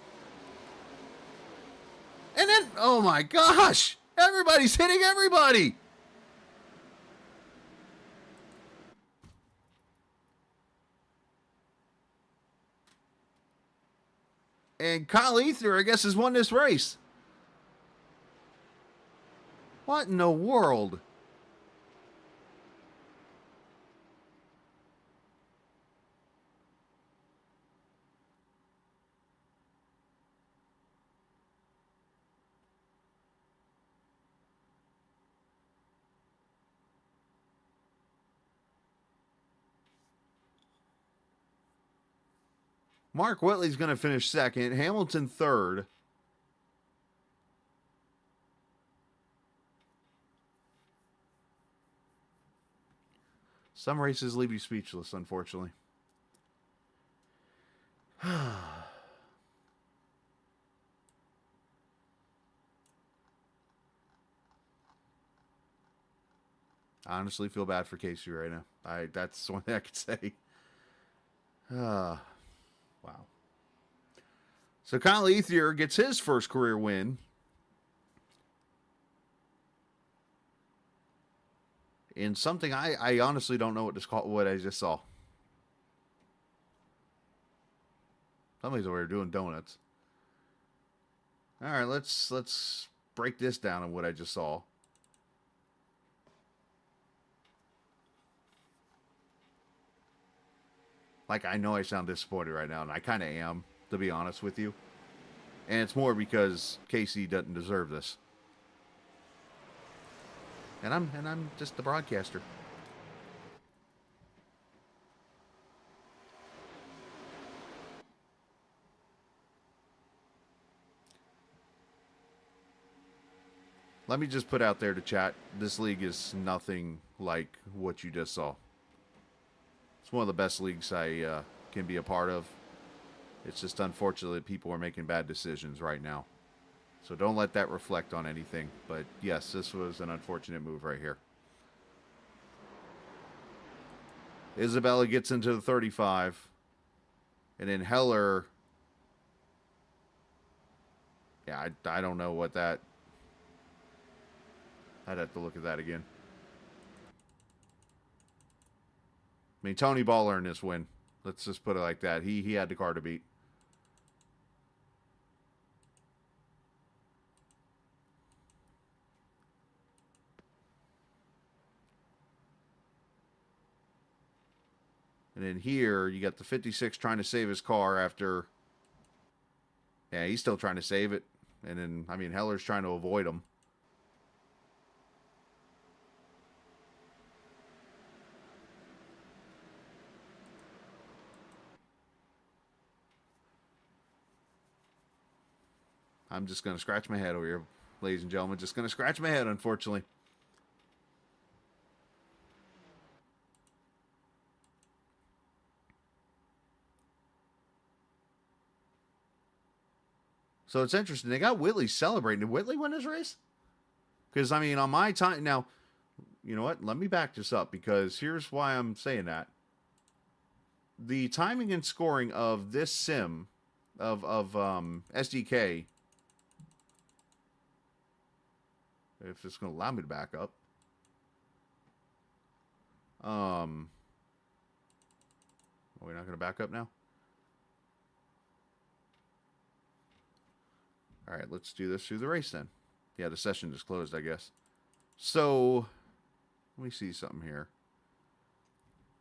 And then, oh my gosh, everybody's hitting everybody. And Kyle Ether, I guess, has won this race. What in the world? Mark Whitley's going to finish 2nd. Hamilton 3rd. Some races leave you speechless, unfortunately. I honestly feel bad for Casey right now. That's one thing I could say. Wow. So Kyle Ethier gets his first career win. In something I honestly don't know what I just saw. Somebody's over here doing donuts. All right, let's break this down on what I just saw. Like, I know I sound disappointed right now, and I kind of am, to be honest with you. And it's more because Casey doesn't deserve this. And I'm just the broadcaster. Let me just put out there to chat, this league is nothing like what you just saw. It's one of the best leagues I can be a part of. It's just unfortunate that people are making bad decisions right now. So don't let that reflect on anything. But yes, this was an unfortunate move right here. Isabella gets into the 35. And then Heller. Yeah, I don't know what that. I'd have to look at that again. I mean, Tony Ball earned this win. Let's just put it like that. He had the car to beat. And then here, you got the 56 trying to save his car after... Yeah, he's still trying to save it. And then, I mean, Heller's trying to avoid him. I'm just going to scratch my head over here, ladies and gentlemen. Just going to scratch my head, unfortunately. So it's interesting. They got Whitley celebrating. Did Whitley win this race? Because, I mean, on my time... Now, you know what? Let me back this up, because here's why I'm saying that. The timing and scoring of this sim, of SDK... If it's going to allow me to back up. Are we not going to back up now? All right, let's do this through the race then. Yeah, the session is closed, I guess. So, let me see something here.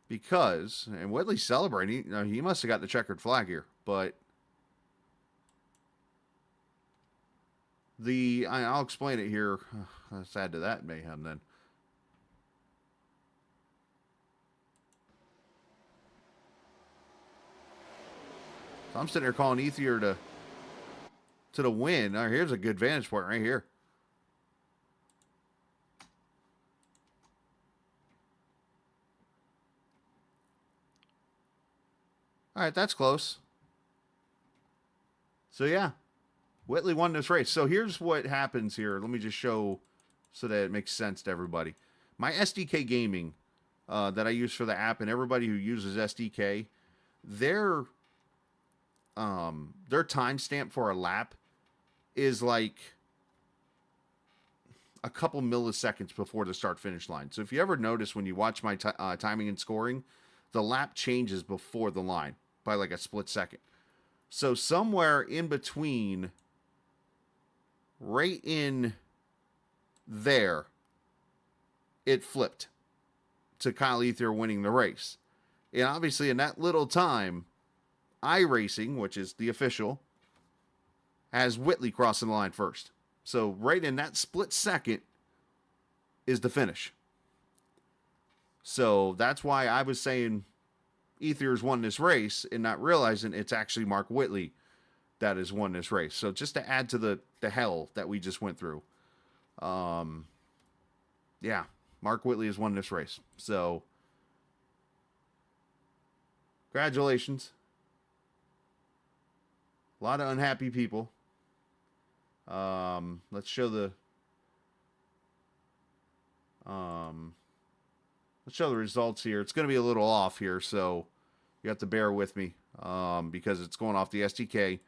Because, and Whitley's celebrating, he must have got the checkered flag here, but I'll explain it here. Let's add to that mayhem then. So I'm sitting here calling Ethier to the win. All right, here's a good vantage point right here. All right, that's close. So, yeah. Whitley won this race. So, here's what happens here. Let me just show so that it makes sense to everybody. My SDK gaming that I use for the app, and everybody who uses SDK, their timestamp for a lap is like a couple milliseconds before the start-finish line. So if you ever notice when you watch my timing and scoring, the lap changes before the line by like a split second. So somewhere in between, right in there, it flipped to Kyle Ethier winning the race. And obviously in that little time, iRacing, which is the official, has Whitley crossing the line first. So right in that split second is the finish. So that's why I was saying Ethier's won this race and not realizing it's actually Mark Whitley that has won this race. So just to add to the hell that we just went through. Yeah, Mark Whitley has won this race. So congratulations. A lot of unhappy people. Let's show the results here. It's going to be a little off here, so you have to bear with me because it's going off the SDK.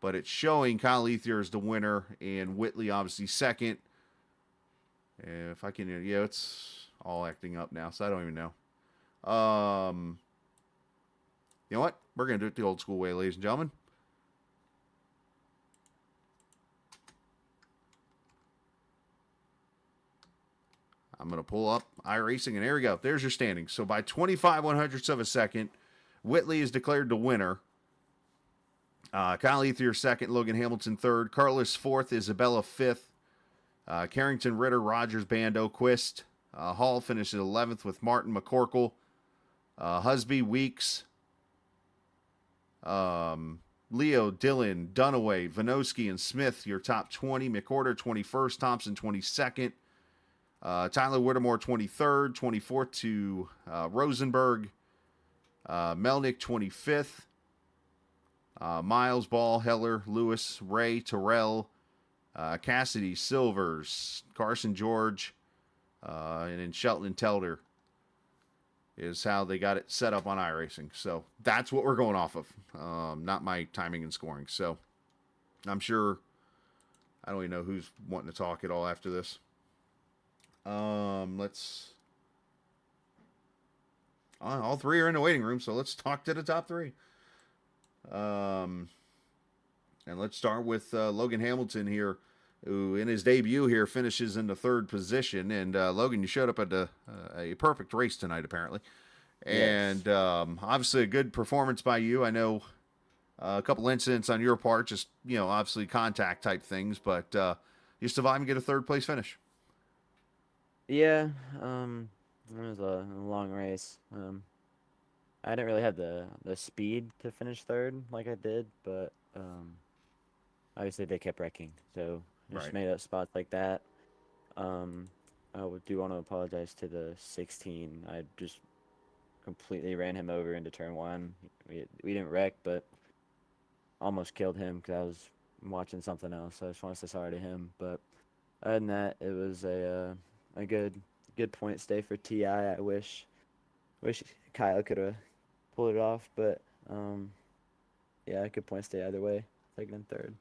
But it's showing Kyle Ethier as the winner and Whitley obviously second. And if I can, yeah, it's all acting up now, so I don't even know. You know what? We're going to do it the old school way, ladies and gentlemen. I'm going to pull up iRacing, and there we go. There's your standings. So by 25/100ths of a second, Whitley is declared the winner. Kyle Ethier second, Logan Hamilton third, Carlos fourth, Isabella fifth, Carrington, Ritter, Rogers, Bando, Quist. Hall finishes 11th with Martin McCorkle, Husby, Weeks, Leo, Dillon, Dunaway, Vanoski, and Smith, your top 20. McOrder, 21st. Thompson, 22nd. Tyler Whittemore, 23rd. 24th to Rosenberg. Melnick, 25th. Miles, Ball, Heller, Lewis, Ray, Terrell, Cassidy, Silvers, Carson, George, and then Shelton and Telder is how they got it set up on iRacing. So that's what we're going off of, not my timing and scoring. So I'm sure I don't even know who's wanting to talk at all after this. All three are in the waiting room, so let's talk to the top three. And let's start with Logan Hamilton here, who in his debut here finishes in the third position. And Logan, you showed up at a perfect race tonight, apparently. And yes. Obviously a good performance by you. I know a couple incidents on your part, just, obviously contact type things, but you survive and get a third place finish. Yeah, it was a long race. I didn't really have the speed to finish third like I did, but obviously they kept wrecking, so just Right. made up spots like that. Do want to apologize to the 16. I just completely ran him over into turn one. We didn't wreck, but almost killed him because I was watching something else. So I just want to say sorry to him. But other than that, it was a good point stay for Ti. I wish Kyle could have pulled it off, but yeah, good point stay either way, second and third.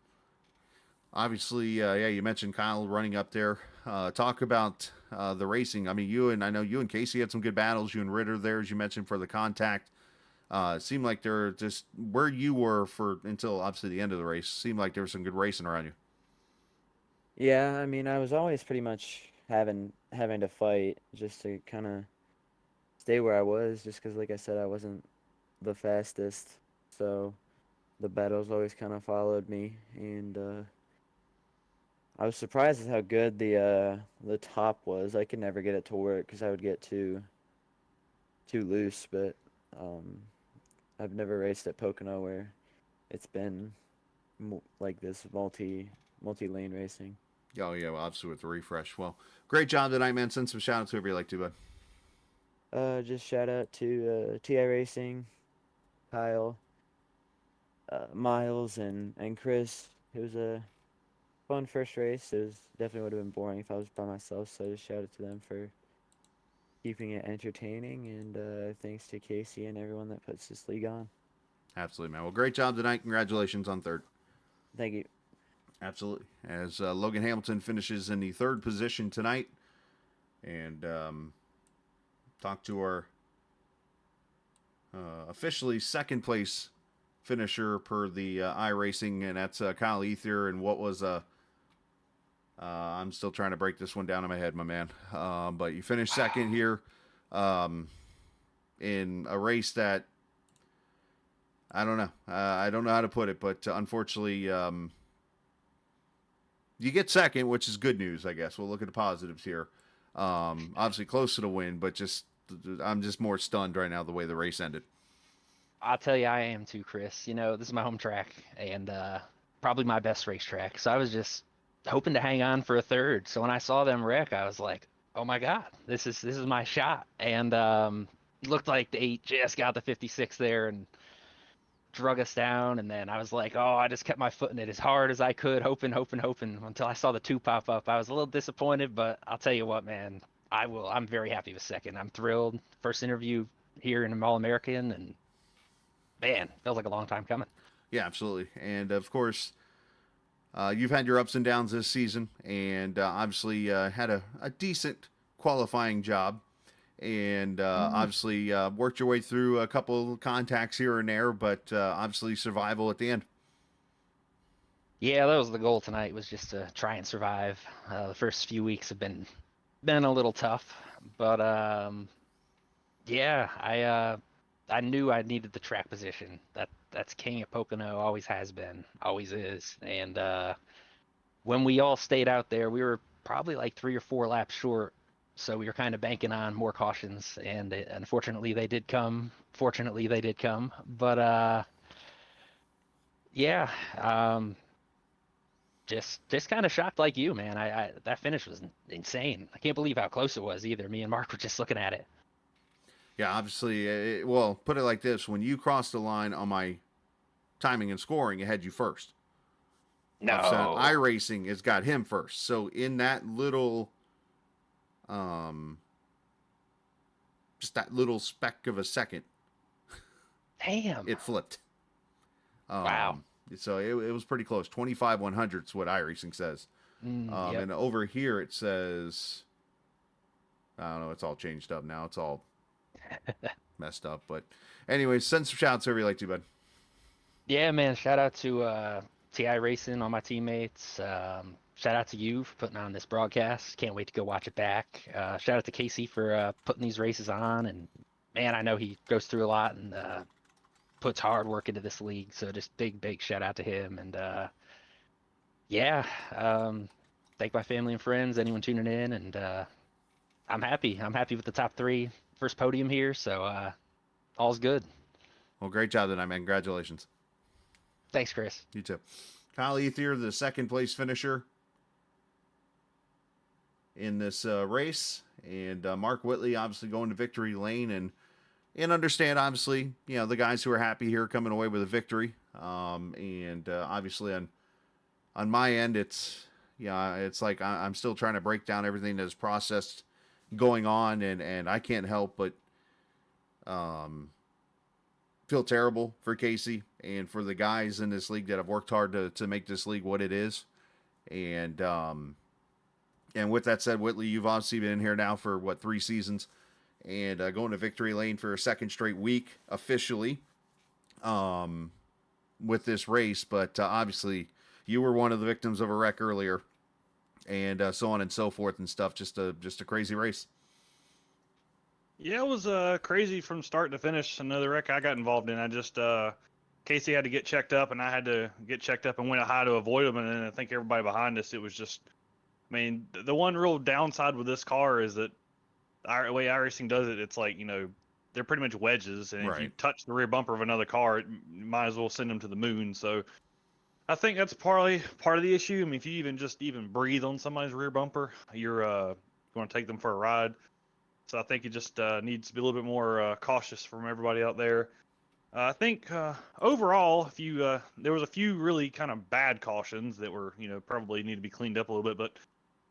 Obviously, yeah, you mentioned Kyle running up there. Talk about the racing. I mean, I know you and Casey had some good battles. You and Ritter there, as you mentioned, for the contact. It seemed like they're just where you were until obviously the end of the race. Seemed like there was some good racing around you. Yeah, I mean, I was always pretty much having to fight just to kind of stay where I was, just because, like I said, I wasn't the fastest, so the battles always kind of followed me, and I was surprised at how good the top was. I could never get it to work because I would get too loose, but I've never raced at Pocono where it's been like this multi-lane racing. Oh, yeah, well, obviously with the refresh. Well, great job tonight, man. Send some shout outs to whoever you like to, bud. Just shout out to iRacing, Kyle, Miles, and Chris. It was a fun first race. It was definitely would have been boring if I was by myself, so just shout out to them for keeping it entertaining, and thanks to Casey and everyone that puts this league on. Absolutely, man. Well, great job tonight. Congratulations on third. Thank you. Absolutely. As Logan Hamilton finishes in the third position tonight, and talk to our officially second place finisher per the iRacing, and that's Kyle Ether. And what was I'm still trying to break this one down in my head, my man. But you finished second here in a race that I don't know. I don't know how to put it, but unfortunately, you get second, which is good news, I guess. We'll look at the positives here. Obviously close to the win, but I'm just more stunned right now the way the race ended. I'll tell you, I am too, Chris. You know, this is my home track and probably my best racetrack. So I was just hoping to hang on for a third. So when I saw them wreck, I was like, "Oh my God, this is my shot." And looked like they just got the 56 there and drug us down. And then I was like, "Oh, I just kept my foot in it as hard as I could, hoping until I saw the 2 pop up." I was a little disappointed, but I'll tell you what, man, I'm very happy with second. I'm thrilled. First interview here in All-American, and man, feels like a long time coming. Yeah, absolutely. And of course, you've had your ups and downs this season, and obviously had a decent qualifying job, and obviously worked your way through a couple of contacts here and there, but obviously survival at the end. Yeah, that was the goal tonight, was just to try and survive. The first few weeks have been a little tough, but yeah, I knew I needed the track position. That's king of Pocono, always has been, always is. And when we all stayed out there, we were probably like 3 or 4 laps short, so we were kind of banking on more cautions. And unfortunately, they did come. Fortunately, they did come. But yeah, just kind of shocked like you, man. I that finish was insane. I can't believe how close it was either. Me and Mark were just looking at it. Yeah, obviously, well, put it like this. When you crossed the line on my timing and scoring, it had you first. No. iRacing has got him first. So in that little, just that little speck of a second, Damn. it flipped. Wow. So it was pretty close. 25 100s what iRacing says. Yep. And over here it says, I don't know, it's all changed up now. It's all messed up. But anyways, send some shouts wherever you like to, bud. Yeah, man. Shout out to TI Racing, all my teammates. Shout out to you for putting on this broadcast. Can't wait to go watch it back. Shout out to Casey for putting these races on. And man, I know he goes through a lot and puts hard work into this league. So just big shout out to him. And yeah, thank my family and friends, anyone tuning in. And I'm happy. I'm happy with the top 3. First podium here. So all's good. Well, great job tonight, man. Congratulations. Thanks, Chris. You too. Kyle Ethier, the second place finisher in this race, and Mark Whitley obviously going to victory lane, and understand obviously the guys who are happy here coming away with a victory, and obviously on my end it's like I'm still trying to break down everything that's processed going on, and I can't help but feel terrible for Casey and for the guys in this league that have worked hard to make this league what it is. And with that said, Whitley, you've obviously been in here now for 3 seasons, and going to victory lane for a second straight week officially with this race. But obviously you were one of the victims of a wreck earlier, and so on and so forth and stuff. Just a crazy race. Yeah, it was crazy from start to finish. Another wreck I got involved in. I just Casey had to get checked up, and I had to get checked up and went high to avoid him. And then I think everybody behind us, it was just, I mean, the one real downside with this car is that the way iRacing does it, it's like, they're pretty much wedges, and if you touch the rear bumper of another car, it might as well send them to the moon. So I think that's partly part of the issue. I mean, if you even breathe on somebody's rear bumper, you're going to take them for a ride. So I think it just needs to be a little bit more cautious from everybody out there. I think overall, there was a few really kind of bad cautions that were, probably need to be cleaned up a little bit. But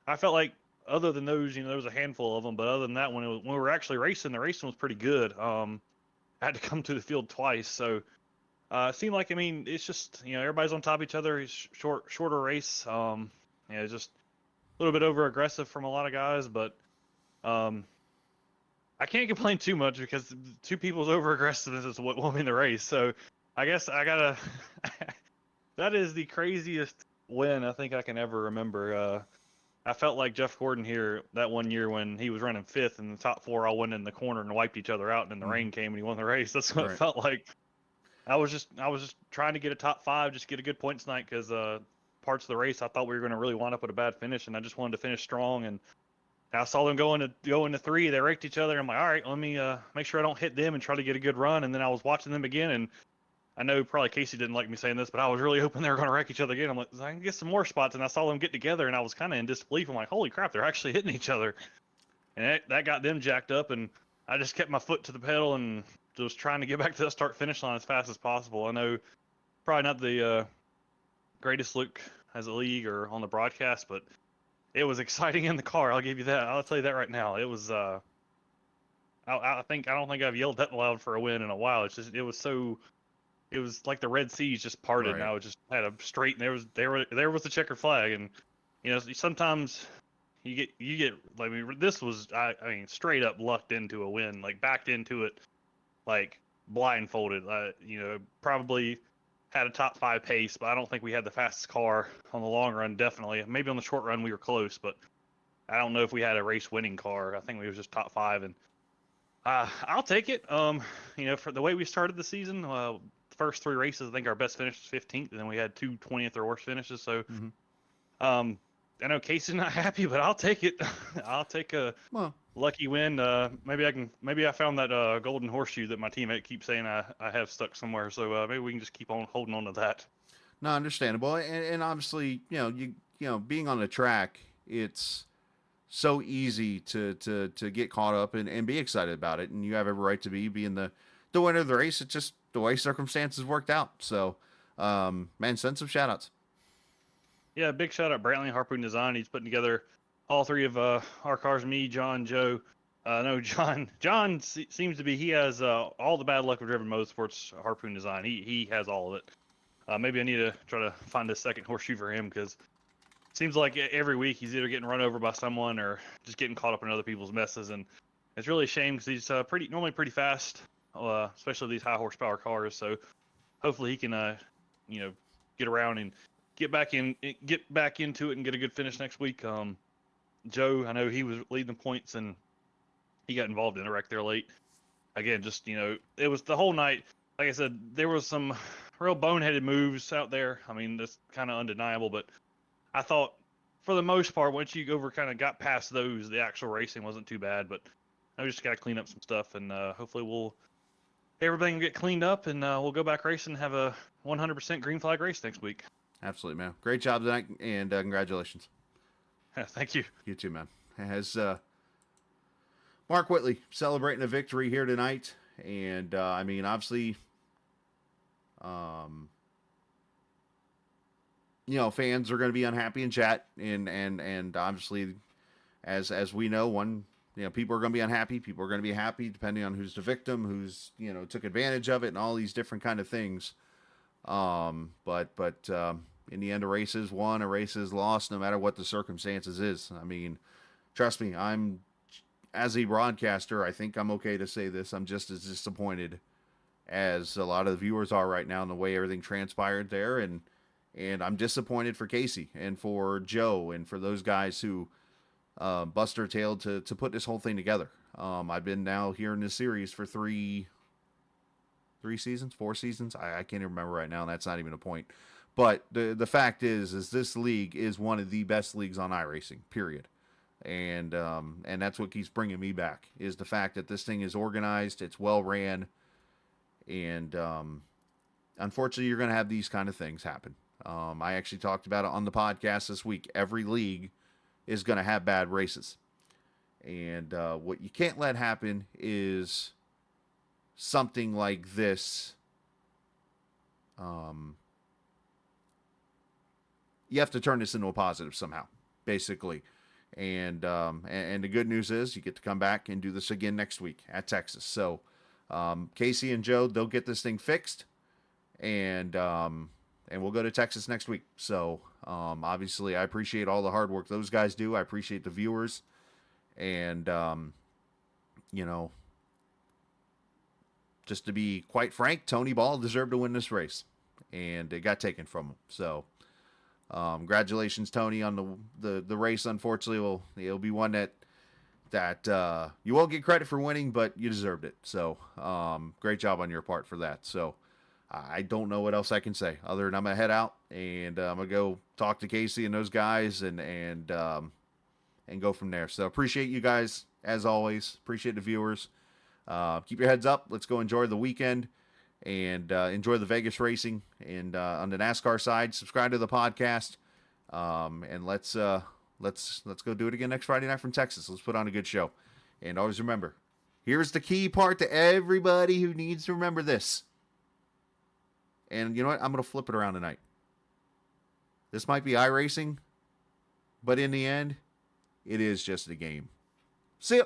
I felt like other than those, there was a handful of them. But other than that, when we were actually racing, the racing was pretty good. I had to come to the field twice, so it seemed like, it's just, everybody's on top of each other. It's shorter race. Just a little bit over aggressive from a lot of guys, but I can't complain too much because 2 people's over aggressiveness is what won me the race. So I guess I gotta. That is the craziest win I think I can ever remember. I felt like Jeff Gordon here that one year when he was running 5th and the top 4 all went in the corner and wiped each other out, and then the rain came and he won the race. That's what it felt like. I was just trying to get a top 5, just get a good points night, because parts of the race I thought we were going to really wind up with a bad finish, and I just wanted to finish strong. And I saw them go into 3. They raked each other. I'm like, all right, let me make sure I don't hit them and try to get a good run. And then I was watching them again, and I know probably Casey didn't like me saying this, but I was really hoping they were going to wreck each other again. I'm like, I can get some more spots, and I saw them get together, and I was kind of in disbelief. I'm like, holy crap, they're actually hitting each other, and that got them jacked up. And I just kept my foot to the pedal and was trying to get back to the start-finish line as fast as possible. I know probably not the greatest look as a league or on the broadcast, but it was exciting in the car. I'll give you that. I'll tell you that right now. It was. I don't think I've yelled that loud for a win in a while. It was like the Red Seas just parted. And I just had a straight, and there was the checkered flag. And sometimes you get. I mean, this was straight up lucked into a win, like backed into it, like blindfolded. Probably had a top 5 pace, but I don't think we had the fastest car on the long run. Definitely, maybe on the short run we were close, but I don't know if we had a race winning car. I think we was just top 5, and I'll take it. For the way we started the season, the first 3 races, I think our best finish was 15th, and then we had 2 20th or worse finishes. So, I know Casey's not happy, but I'll take it. I'll take a lucky win. Maybe I found that golden horseshoe that my teammate keeps saying I have stuck somewhere. So maybe we can just keep on holding on to that. No, understandable, and obviously, being on the track, it's so easy to get caught up and be excited about it, and you have every right to being the winner of the race. It's just the way circumstances worked out. So, man, send some shout outs. Yeah, big shout out Brantley, Harpoon Design. He's putting together all 3 of our cars, me, John, Joe. No, John seems to be, he has all the bad luck of driven motorsports, Harpoon Design. He has all of it. Maybe I need to try to find a second horseshoe for him, because it seems like every week he's either getting run over by someone or just getting caught up in other people's messes. And it's really a shame, because he's normally pretty fast, especially these high horsepower cars. So hopefully he can, get around and get back into it and get a good finish next week. Joe, I know he was leading the points, and he got involved in a wreck there late. Again, just, it was the whole night. Like I said, there was some real boneheaded moves out there. I mean, that's kind of undeniable, but I thought for the most part, once you got past those, the actual racing wasn't too bad. But I just got to clean up some stuff, and hopefully everything will get cleaned up, and we'll go back racing and have a 100% green flag race next week. Absolutely, man. Great job tonight, and congratulations. Thank you. You too, man. Has Mark Whitley celebrating a victory here tonight, and I mean, obviously, you know, fans are going to be unhappy in chat, and obviously, as we know, people are going to be unhappy. People are going to be happy depending on who's the victim, who's took advantage of it, and all these different kind of things. But in the end, a race is won, a race is lost, no matter what the circumstances is. I mean, trust me, as a broadcaster, I think I'm okay to say this. I'm just as disappointed as a lot of the viewers are right now in the way everything transpired there, and I'm disappointed for Casey and for Joe and for those guys who bust their tail to put this whole thing together. I've been now here in this series for 4 seasons. I can't even remember right now, and that's not even a point. But the fact is this league is one of the best leagues on iRacing, period. And that's what keeps bringing me back, is the fact that this thing is organized, it's well ran, and unfortunately you're going to have these kind of things happen. I actually talked about it on the podcast this week. Every league is going to have bad races. And what you can't let happen is something like this. You have to turn this into a positive somehow, basically. And the good news is you get to come back and do this again next week at Texas. So Casey and Joe, they'll get this thing fixed, and we'll go to Texas next week. So obviously, I appreciate all the hard work those guys do. I appreciate the viewers, and just to be quite frank, Tony Ball deserved to win this race, and it got taken from him. So congratulations, Tony, on the race. Unfortunately, it'll be one that you won't get credit for winning, but you deserved it. So great job on your part for that. So I don't know what else I can say other than I'm gonna head out and I'm gonna go talk to Casey and those guys and go from there. So appreciate you guys as always. Appreciate the viewers. Keep your heads up. Let's go enjoy the weekend and enjoy the Vegas racing. And on the NASCAR side, subscribe to the podcast. And let's go do it again next Friday night from Texas. Let's put on a good show. And always remember, here's the key part to everybody who needs to remember this. And you know what? I'm going to flip it around tonight. This might be iRacing, but in the end, it is just a game. See ya.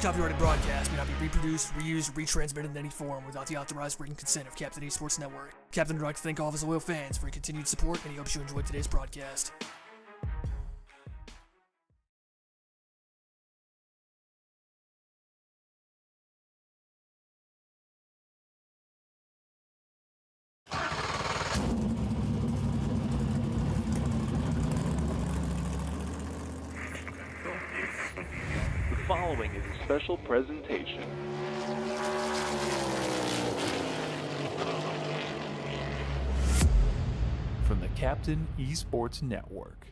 Copyrighted broadcast may not be reproduced, reused, or retransmitted in any form without the authorized written consent of Captain Esports Network. Captain would like to thank all of his loyal fans for your continued support, and he hopes you enjoyed today's broadcast. The following is a special presentation. From the Captain Esports Network.